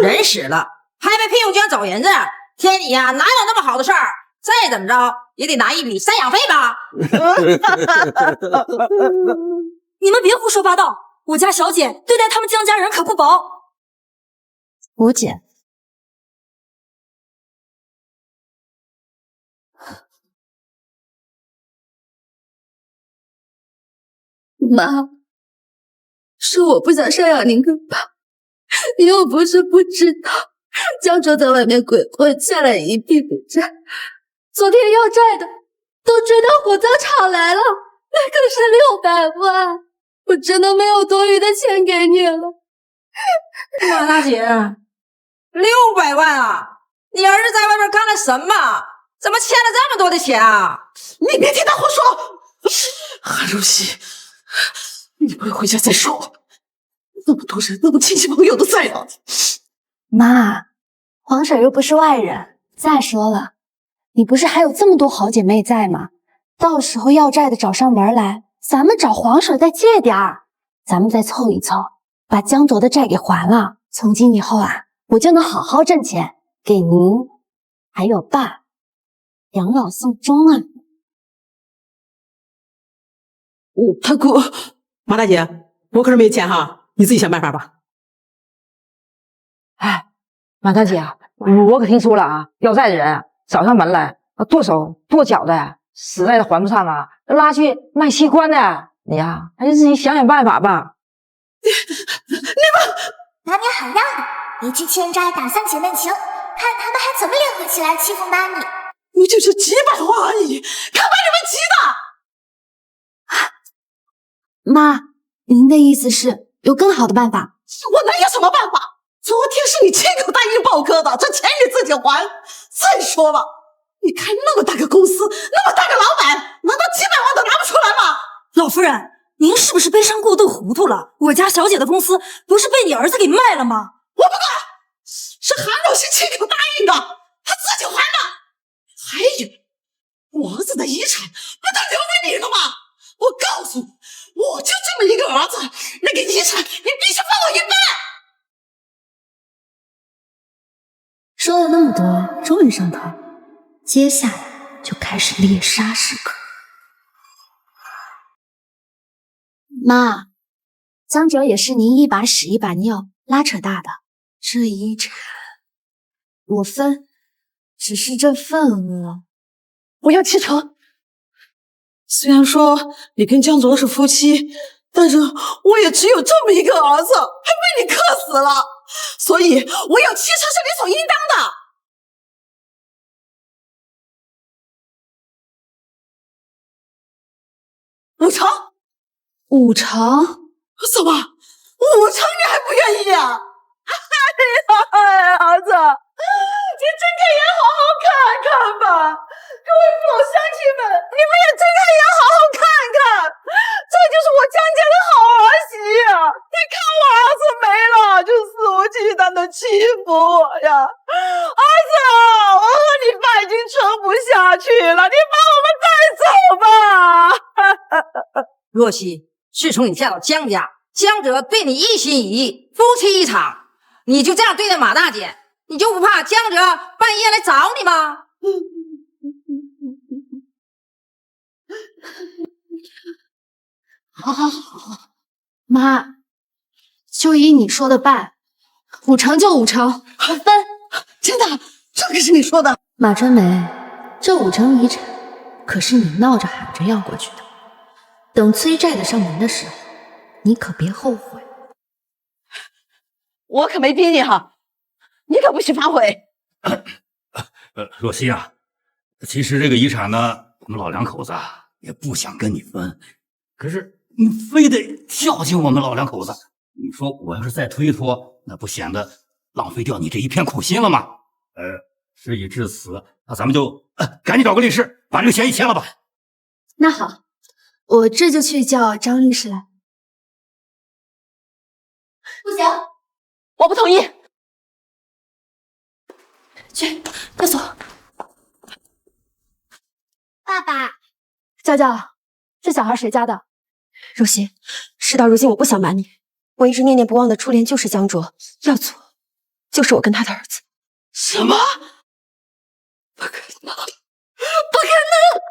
人死了还被聘用军找人质，天底下哪有那么好的事儿？再怎么着也得拿一笔赡养费吧。你们别胡说八道，我家小姐对待他们江家人可不薄。我姐，妈，是我不想赡养您个爸，又不是不知道江哲在外面鬼混，欠了一屁股债，昨天要债的都追到火葬场来了，那可是600万，我真的没有多余的钱给你了。马大姐，600万啊！你儿子在外面干了什么？怎么欠了这么多的钱啊？你别听他胡说！韩如熙，你不如回家再说。那么多人，那么亲戚朋友都在呢。妈，黄婶又不是外人。再说了，你不是还有这么多好姐妹在吗？到时候要债的找上门来，咱们找黄婶再借点儿，咱们再凑一凑，把江卓的债给还了。从今以后啊，我就能好好挣钱，给您还有爸养老送终啊。他姑，马大姐，我可是没钱哈，你自己想办法吧。哎，马大姐，我可听说了啊，要债的人找上门来，剁手剁脚的，实在是还不上啊，拉去卖器官的。你呀，还是自己想想办法吧。你们拿你好样的，一句欠债打散姐妹情，看他们还怎么联合起来欺负妈咪。不就是几百万而已，可把你们急的。妈，您的意思是有更好的办法？我能有什么办法？昨天是你亲口答应豹哥的，这钱你自己还。再说了，你开那么大个公司，那么大个老板，难道几百万都拿不出来吗？老夫人，您是不是悲伤过度糊涂了？我家小姐的公司不是被你儿子给卖了吗？我不管，是韩若曦亲口答应的，他自己还的。还有，我儿子的遗产不都留给你了吗？我告诉你，我就这么一个儿子，那个遗产你必须分我一半。说了那么多，终于上头，接下来就开始猎杀时刻。妈，江哲也是您一把屎一把尿拉扯大的，这遗产我分，只是这份额，我要7成。虽然说你跟江卓是夫妻，但是我也只有这么一个儿子，还被你克死了，所以我有7成是理所应当的。5成？5成？怎么5成你还不愿意啊？哎呀，儿子，你睁开眼好好看看吧！各位父老乡亲们，你们也睁开眼好好看看，这就是我江家的好儿媳。你看我儿子没了，就肆无忌惮的欺负我呀！儿子，我和你爸已经撑不下去了，你把我们带走吧。若曦，自从你嫁到江家，江哲对你一心一意，夫妻一场，你就这样对待马大姐，你就不怕江哲半夜来找你吗？好，妈，就依你说的办，5成就5成，我分。真的，这可是你说的。马春梅，这5成遗产可是你闹着喊着要过去的，等催债的上门的时候，你可别后悔。我可没逼你哈，你可不许反悔。若曦啊，其实这个遗产呢，我们老两口子也不想跟你分，可是你非得孝敬我们老两口子。你说我要是再推脱，那不显得浪费掉你这一片苦心了吗？事已至此，那咱们就赶紧找个律师把这个协议签了吧。那好，我这就去叫张律师来。不行，我不同意。去，教所。爸爸，娇娇，这小孩谁家的？若曦，事到如今，我不想瞒你，我一直念念不忘的初恋就是江卓，耀祖就是我跟他的儿子。什么？不可能！不可能！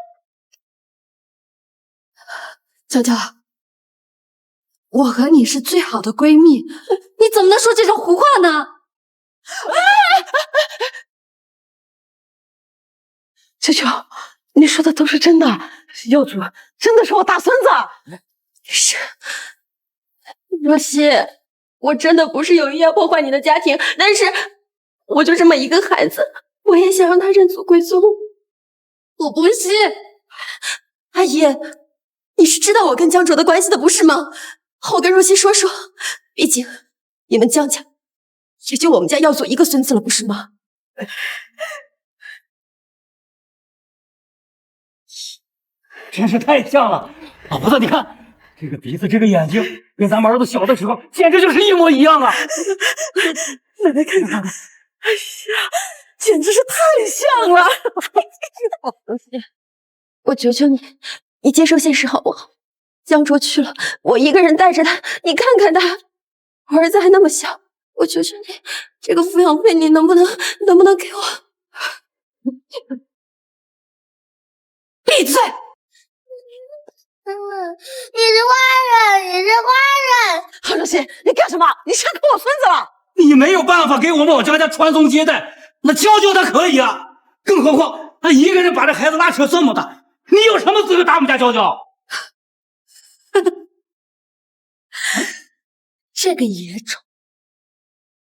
娇娇，我和你是最好的闺蜜，你怎么能说这种胡话呢？舅舅，你说的都是真的，耀祖真的是我大孙子。是，若曦，我真的不是有意要破坏你的家庭，但是我就这么一个孩子，我也想让他认祖归宗。我不信，阿姨，你是知道我跟江卓的关系的，不是吗？好，我跟若曦说说，毕竟你们江家也就我们家耀祖一个孙子了，不是吗？真是太像了，老婆子，你看这个鼻子，这个眼睛，跟咱们儿子小的时候简直就是一模一样啊！奶奶看看，哎呀，简直是太像了！我求求你，你接受现实好不好？江卓去了，我一个人带着他，你看看他，我儿子还那么小，我求求你，这个抚养费你能不能给我？闭嘴！你是坏人，你是坏人！何若曦，你干什么？你想坑我孙子了？你没有办法给我们老江家传宗接代，那娇娇她可以啊，更何况她一个人把这孩子拉扯这么大，你有什么资格打我们家娇娇？这个野种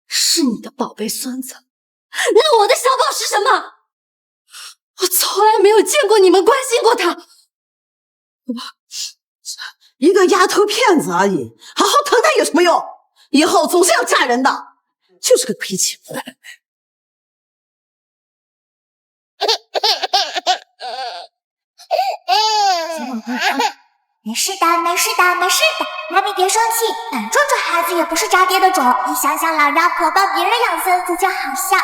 是你的宝贝孙子，那我的小宝是什么？我从来没有见过你们关心过他。一个丫头片子而已，好好疼她有什么用？以后总是要嫁人的，就是个脾气。没事的，没事的，没事的，妈咪别生气，反正这孩子也不是渣爹的种，你想想老让婆帮别人养孙子就好笑。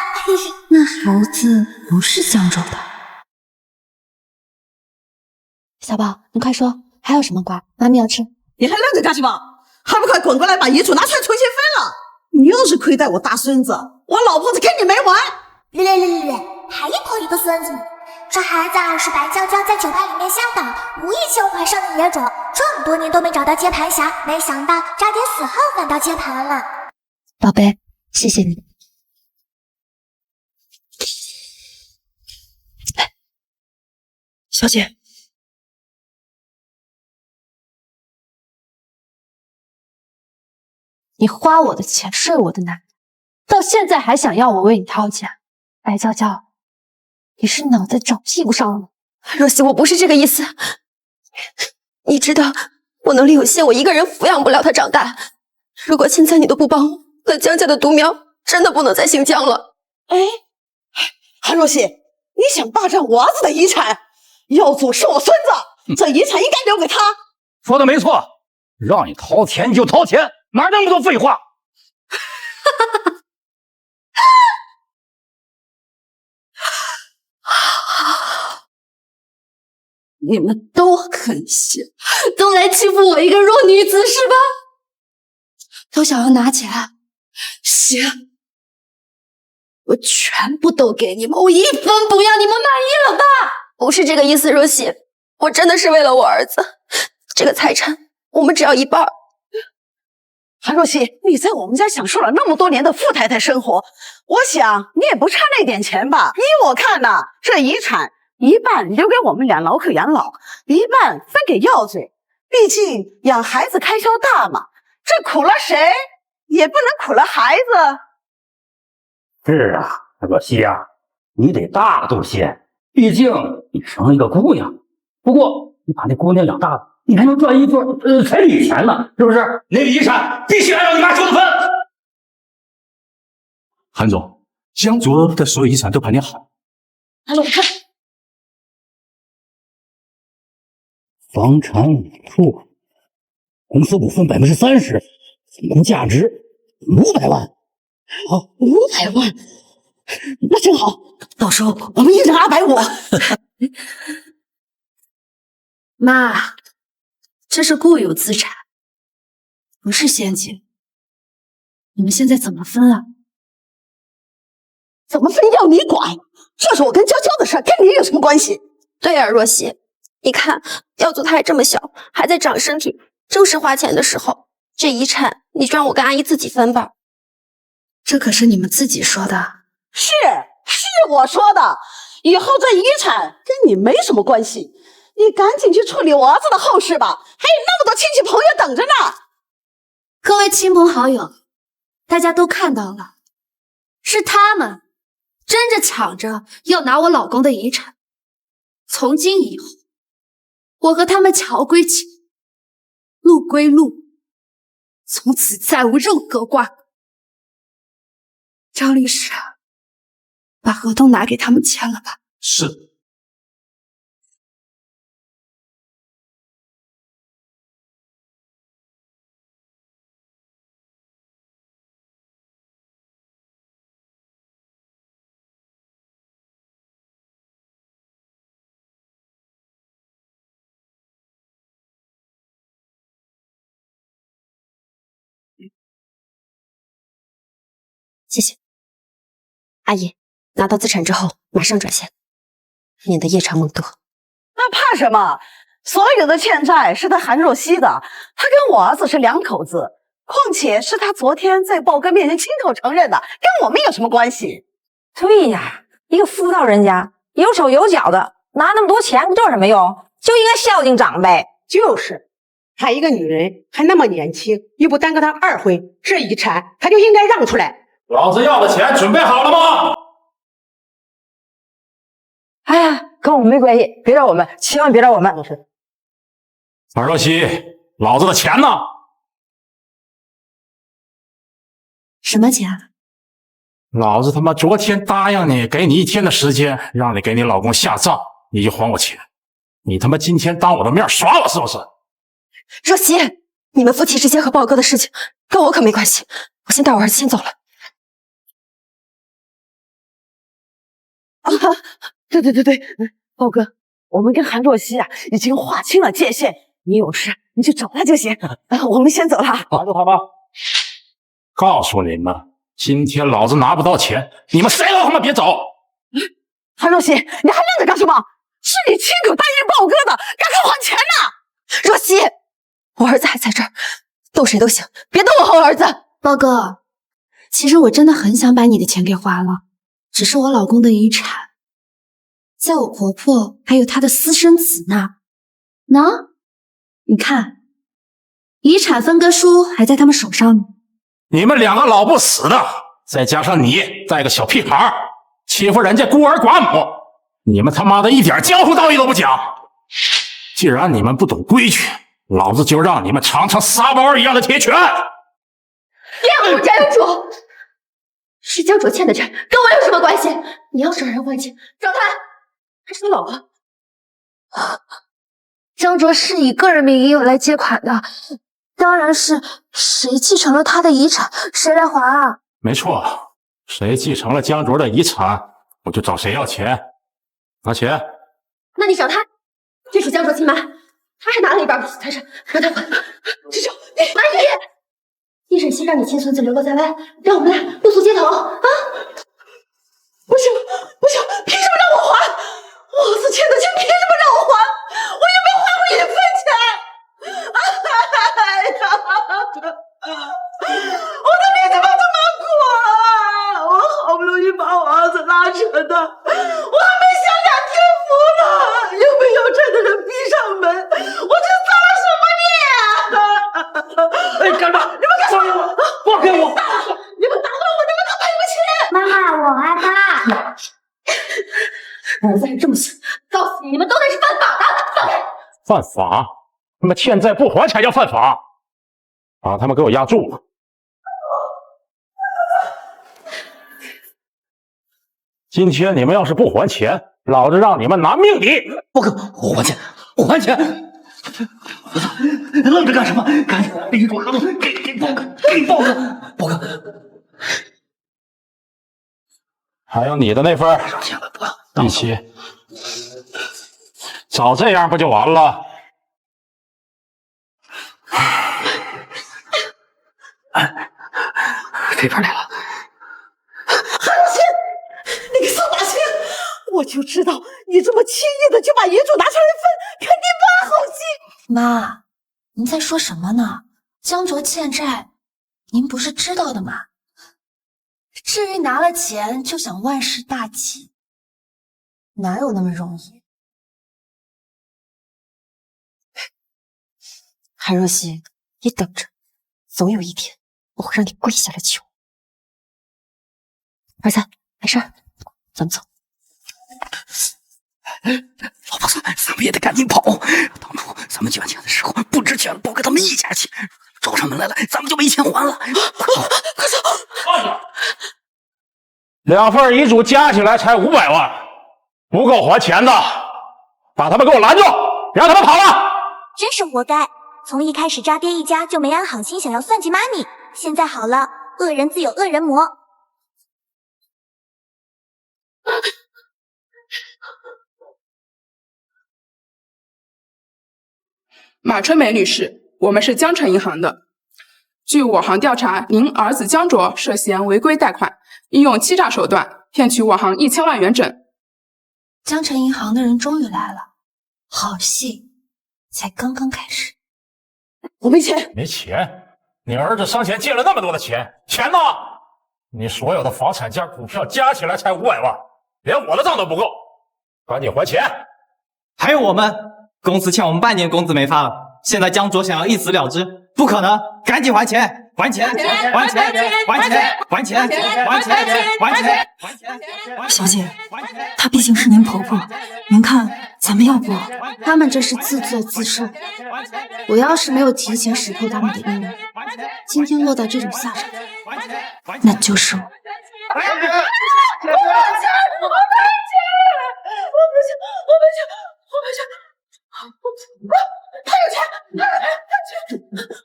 那孩子不是江州的。小宝，你快说，还有什么瓜？妈咪要吃。你还愣着干什么？还不快滚过来把遗嘱拿出来重新分了！你要是亏待我大孙子，我老婆子跟你没完！略，还一婆一个孙子呢。这孩子是白娇娇在酒吧里面向导，无意间怀上的野种，这么多年都没找到接盘侠，没想到渣爹死后反倒接盘了。宝贝，谢谢你。小姐，你花我的钱，睡我的男人，到现在还想要我为你掏钱，白娇娇，你是脑袋长屁股上了吗？若曦，我不是这个意思。你知道我能力有限，我一个人抚养不了他长大。如果现在你都不帮我，那江家的独苗真的不能再姓江了。哎，韩若曦，你想霸占我儿子的遗产？耀祖是我孙子，这遗产应该留给他。说的没错，让你掏钱你就掏钱，哪那么多废话？你们都很闲，都来欺负我一个弱女子是吧？都想要拿钱，行，我全部都给你们，我一分不要，你们满意了吧？不是这个意思，若曦，我真的是为了我儿子，这个财产我们只要一半。韩若曦，你在我们家享受了那么多年的富太太生活，我想你也不差那点钱吧？依我看呐，这遗产一半留给我们俩老可养老，一半分给耀嘴。毕竟养孩子开销大嘛，这苦了谁，也不能苦了孩子。是啊，若曦啊，你得大度些，毕竟你生了一个姑娘。不过你把那姑娘养大了，你还能赚一份彩礼钱呢，是不是？那个遗产必须按照你妈说的分。韩总，江卓的所有遗产都盘点好。韩总，看。房产五处，公司股份30%，总共价值500万。好，500万，那正好，到时候我们一人250。妈，这是固有资产，不是现金。你们现在怎么分啊？怎么分要你管？这是我跟娇娇的事，跟你有什么关系？对呀，若曦，你看耀祖他还这么小，还在长身体，正是花钱的时候。这遗产你就让我跟阿姨自己分吧。这可是你们自己说的。是我说的，以后这遗产跟你没什么关系。你赶紧去处理我儿子的后事吧，还有那么多亲戚朋友等着呢。各位亲朋好友，大家都看到了，是他们争着抢着要拿我老公的遗产。从今以后，我和他们桥归情，路归路，从此再无任何瓜葛。张律师，把合同拿给他们签了吧。是。谢谢，阿姨，拿到资产之后马上转线，免得夜长梦多。那怕什么？所有的欠债是他韩若曦的，他跟我儿子是两口子，况且是他昨天在豹哥面前亲口承认的，跟我们有什么关系？对呀，一个妇道人家，有手有脚的，拿那么多钱做什么用？就应该孝敬长辈。就是，她一个女人还那么年轻，又不耽搁她二婚，这遗产她就应该让出来。老子要的钱准备好了吗？哎呀，跟我们没关系，别找我们，千万别找我们。尔若曦，老子的钱呢？什么钱？老子他妈昨天答应你，给你1天的时间，让你给你老公下葬，你就还我钱。你他妈今天当我的面耍我是不是？若曦，你们夫妻之间和豹哥的事情跟我可没关系，我先带我儿子先走了。啊，对，豹哥，我们跟韩若曦啊已经划清了界限，你有事你就找他就行。我们先走了。好就好吧。告诉你们，今天老子拿不到钱，你们谁都他妈别走。韩若曦，你还愣着干什么？是你亲口答应豹哥的，赶快还钱呐！若曦，我儿子还在这儿，动谁都行，别动我和我儿子。豹哥，其实我真的很想把你的钱给花了，只是我老公的遗产，在我婆婆还有她的私生子那。喏，你看，遗产分割书还在他们手上呢。你们两个老不死的，再加上你带个小屁孩欺负人家孤儿寡母，你们他妈的一点江湖道义都不讲。既然你们不懂规矩，老子就让你们尝尝撒包一样的铁拳。别胡江主，是江主欠的债，跟我有什么关系？你要是让人还钱，找他还是我老婆？张卓是以个人名义来借款的，当然是谁继承了他的遗产，谁来还啊？没错，谁继承了江卓的遗产，我就找谁要钱。拿钱。那你找他，这是江卓亲妈，他还拿了一半不死财产，让他还。这就阿姨，你忍心让你亲孙子流落在外，让我们俩露宿街头啊？不行，凭什么让我还？老子欠的钱凭什么让我还？我又没还过一分钱！哎呀，我的日子可怎么过？我好不容易把我儿子拉扯的，我还没享两天福呢，又被要债的人逼上门，我这造了什么孽？哎，干嘛？你们干什么？放开我！你们打断我，你们都赔不起！妈妈，我害怕。儿子还这么小，告诉你，你们都得是犯法的！放开！犯法？他们欠债不还才叫犯法！把他们给我压住！今天你们要是不还钱，老子让你们拿命抵！报哥，我还钱，我还钱！我操，愣着干什么？赶紧把遗嘱拿走，给报哥，给报哥，报哥。还有你的那份，千万不要一起，早这样不就完了？这边来了，韩若曦，你个扫把星！我就知道你这么轻易的就把遗嘱拿出来分，肯定不安好心。妈，您在说什么呢？江卓欠债，您不是知道的吗？至于拿了钱就想万事大吉，哪有那么容易？韩若曦，你等着，总有一天我会让你跪下来求。儿子，没事，咱们走。老婆子，咱们也得赶紧跑。当初咱们捐钱的时候不值钱了，报给他们一家钱，找上门来了，咱们就没钱还了。快走！两份遗嘱加起来才500万，不够还钱的，把他们给我拦住，别让他们跑了！真是活该！从一开始渣爹一家就没安好心，想要算计妈咪。现在好了，恶人自有恶人磨。马春梅女士，我们是江城银行的。据我行调查，您儿子江卓涉嫌违规贷款，应用欺诈手段骗取我行1000万元整。江城银行的人终于来了，好戏才刚刚开始。我没钱，没钱？你儿子生前借了那么多的钱，钱呢？你所有的房产加股票加起来才500万，连我的账都不够，赶紧还钱！还有我们公司欠我们半年工资没发了，现在江卓想要一死了之，不可能，赶紧还钱！还钱！还钱！还钱！还钱！还钱！还钱！还钱！小姐，她毕竟是您婆婆，您看咱们要不……他们这是自作自受。我要是没有提前识破他们的阴谋，今天落到这种下场，那就是我。我不行！他有钱！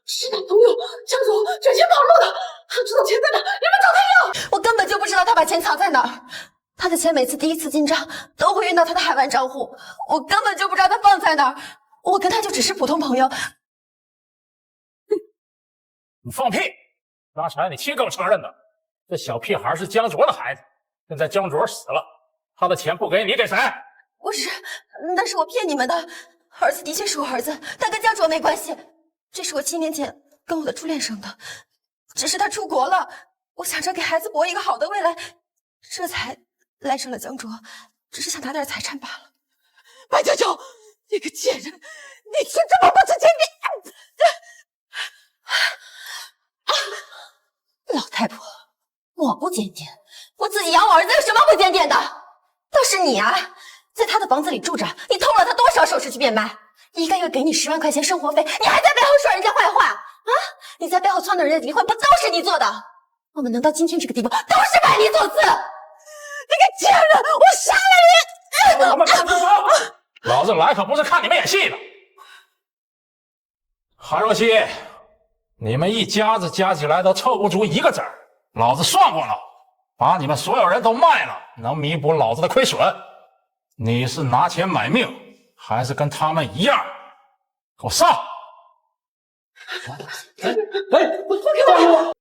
是他朋友江总卷钱跑路的，他知道钱在哪，你们找他要！我根本就不知道他把钱藏在哪儿，他的钱每次第一次进账都会运到他的海外账户，我根本就不知道他放在哪儿，我跟他就只是普通朋友。你放屁！刚才你亲口承认的，这小屁孩是江卓的孩子，现在江卓死了，他的钱不给你给谁？不是，那是我骗你们的。儿子的确是我儿子，但跟江卓没关系。这是我7年前跟我的初恋生的，只是他出国了，我想着给孩子博一个好的未来，这才赖上了江卓，只是想拿点财产罢了。白娇娇，你个贱人，你是这么不值钱的！老太婆，我不检点，我自己养我儿子有什么不检点的？倒是你啊，在他的房子里住着，你偷了他多少首饰去变卖？一个月给你10万块钱生活费，你还在背后说人家坏话啊？你在背后撺掇人家离婚，不都是你做的？我们能到今天这个地步，都是拜你所赐。你个贱人，我杀了你！我们看住手！老子来可不是看你们演戏的。韩若曦，你们一家子加起来都凑不足1个子儿，老子算过了，把你们所有人都卖了，能弥补老子的亏损。你是拿钱买命，还是跟他们一样？给我上！我放开我！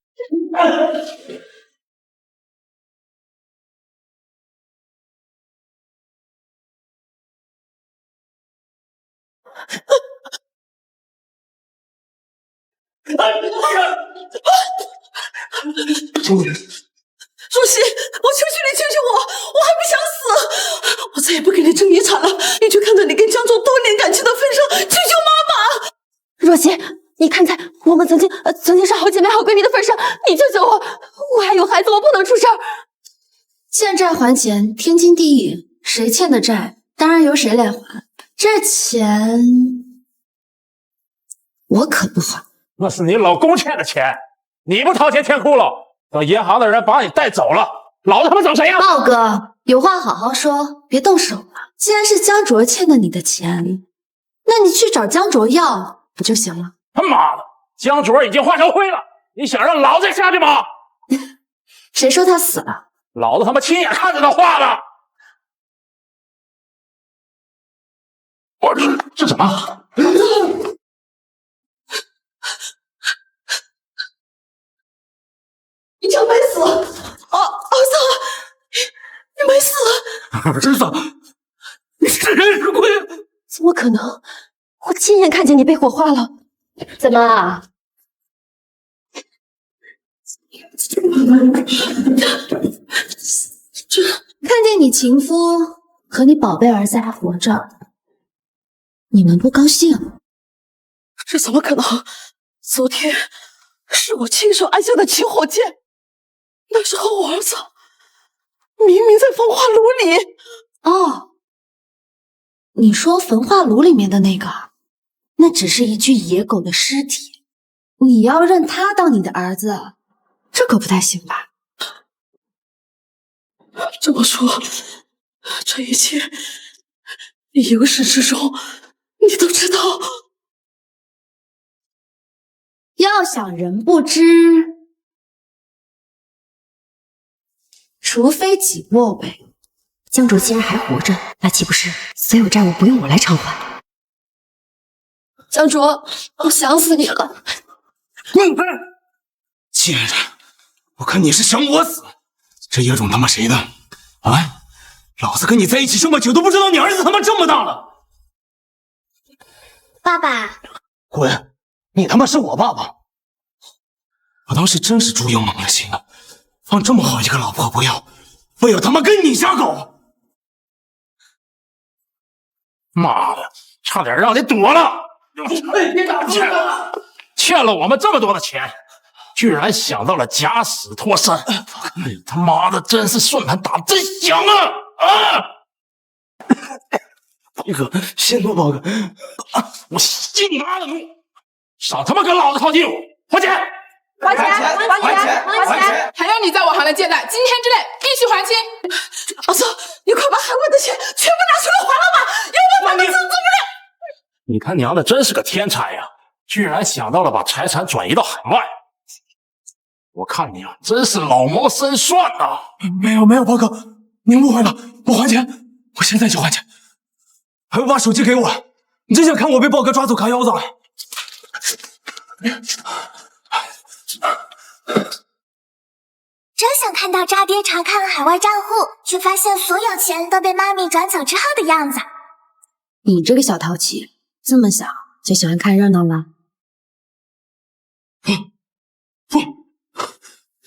若曦，我求求你救救我，我还不想死，我再也不给你争遗产了，你去看在你跟江总多年感情的份上，救救妈妈！若曦，你看在我们曾经是好姐妹好闺蜜的份上，你救救我，我还有孩子，我不能出事儿。欠债还钱，天经地义，谁欠的债，当然由谁来还。这钱我可不还。那是你老公欠的钱，你不掏钱填窟窿，等银行的人把你带走了，老子他妈找谁呀？豹哥，有话好好说，别动手了。既然是江卓欠的你的钱，那你去找江卓要不就行了？他妈的，江卓已经化成灰了，你想让老子下去吗？谁说他死了？老子他妈亲眼看着他化了。我这什么？你将没死！儿子，你没死！儿子，你是人是鬼？怎么可能？我亲眼看见你被火化了。怎么？看见你情夫和你宝贝儿子还活着，你们不高兴？这怎么可能？昨天是我亲手按下的起火键，那时候我儿子明明在焚化炉里。哦，你说焚化炉里面的那个，那只是一具野狗的尸体，你要认他当你的儿子，这可不太行吧？这么说，这一切你由始至终你都知道。要想人不知，除非己莫为。江卓既然还活着，那岂不是所有债务不用我来偿还？江卓，我想死你了！滚开！贱人，我看你是想我死，这野种他妈谁的？啊！老子跟你在一起这么久，都不知道你儿子他妈这么大了。爸爸，滚！你他妈是我爸爸！我当时真是猪油蒙了心了，放这么好一个老婆不要，非要他妈跟你瞎搞！妈的，差点让你躲了！别打我！欠了我们这么多的钱，居然想到了假死脱身！他妈的，真是算盘打真响啊！啊！宝哥，先躲宝哥！我息你妈的怒！少他妈跟老子靠近我！还钱！还钱！还钱！还有你在我行的借贷，今天之内必须还清！儿子，你快把海外的钱全部拿出来还了吧，要不然咱们走不了！你他娘的真是个天才呀，居然想到了把财产转移到海外。我看你啊，真是老谋深算呐！没有，宝哥，您误会了，我还钱，我现在就还钱。还不把手机给我！你真想看我被豹哥抓走砍腰子？真想看到渣爹查看了海外账户，却发现所有钱都被妈咪转走之后的样子。你这个小淘气，这么小就喜欢看热闹了？不，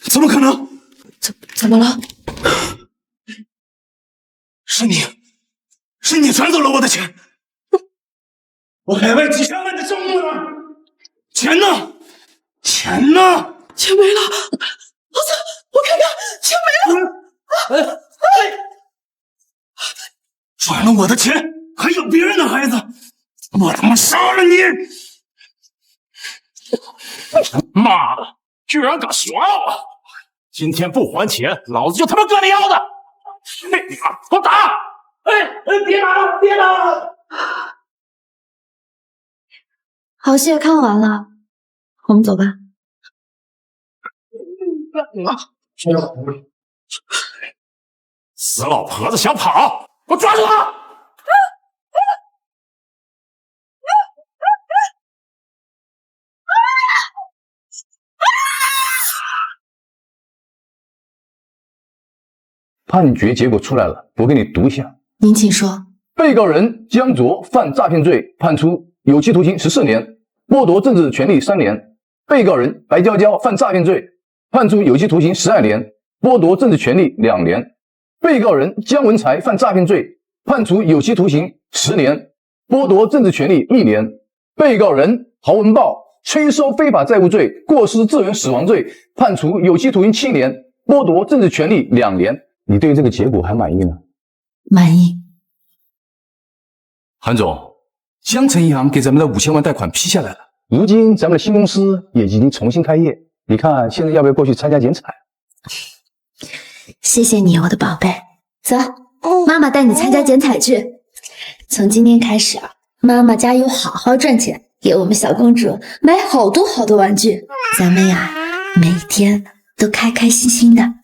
怎么可能？怎么了？是你转走了我的钱！我海外几千万的账目呢？钱呢？钱呢？钱没了！我看看，钱没了。赚了我的钱，还要别人的孩子，我他妈杀了你！妈的，居然敢耍我！今天不还钱，老子就他妈割你腰子！去你妈！给我打！别打了，别打了！好戏也看完了，我们走吧。死老婆子想跑，给我抓住他！判决结果出来了，我给你读一下。您请说。被告人江卓犯诈骗罪，判处有期徒刑14年，剥夺政治权利3年。被告人白娇娇犯诈骗罪，判处有期徒刑12年，剥夺政治权利2年。被告人姜文才犯诈骗罪，判处有期徒刑10年，剥夺政治权利1年。被告人郝文豹催收非法债务罪、过失致人死亡罪，判处有期徒刑7年，剥夺政治权利2年。你对这个结果还满意呢？满意。韩总，江城银行给咱们的5000万贷款批下来了，如今咱们的新公司也已经重新开业，你看现在要不要过去参加剪彩？谢谢你，我的宝贝。走，妈妈带你参加剪彩去。从今天开始啊，妈妈加油好好赚钱，给我们小公主买好多好多玩具，咱们呀每天都开开心心的。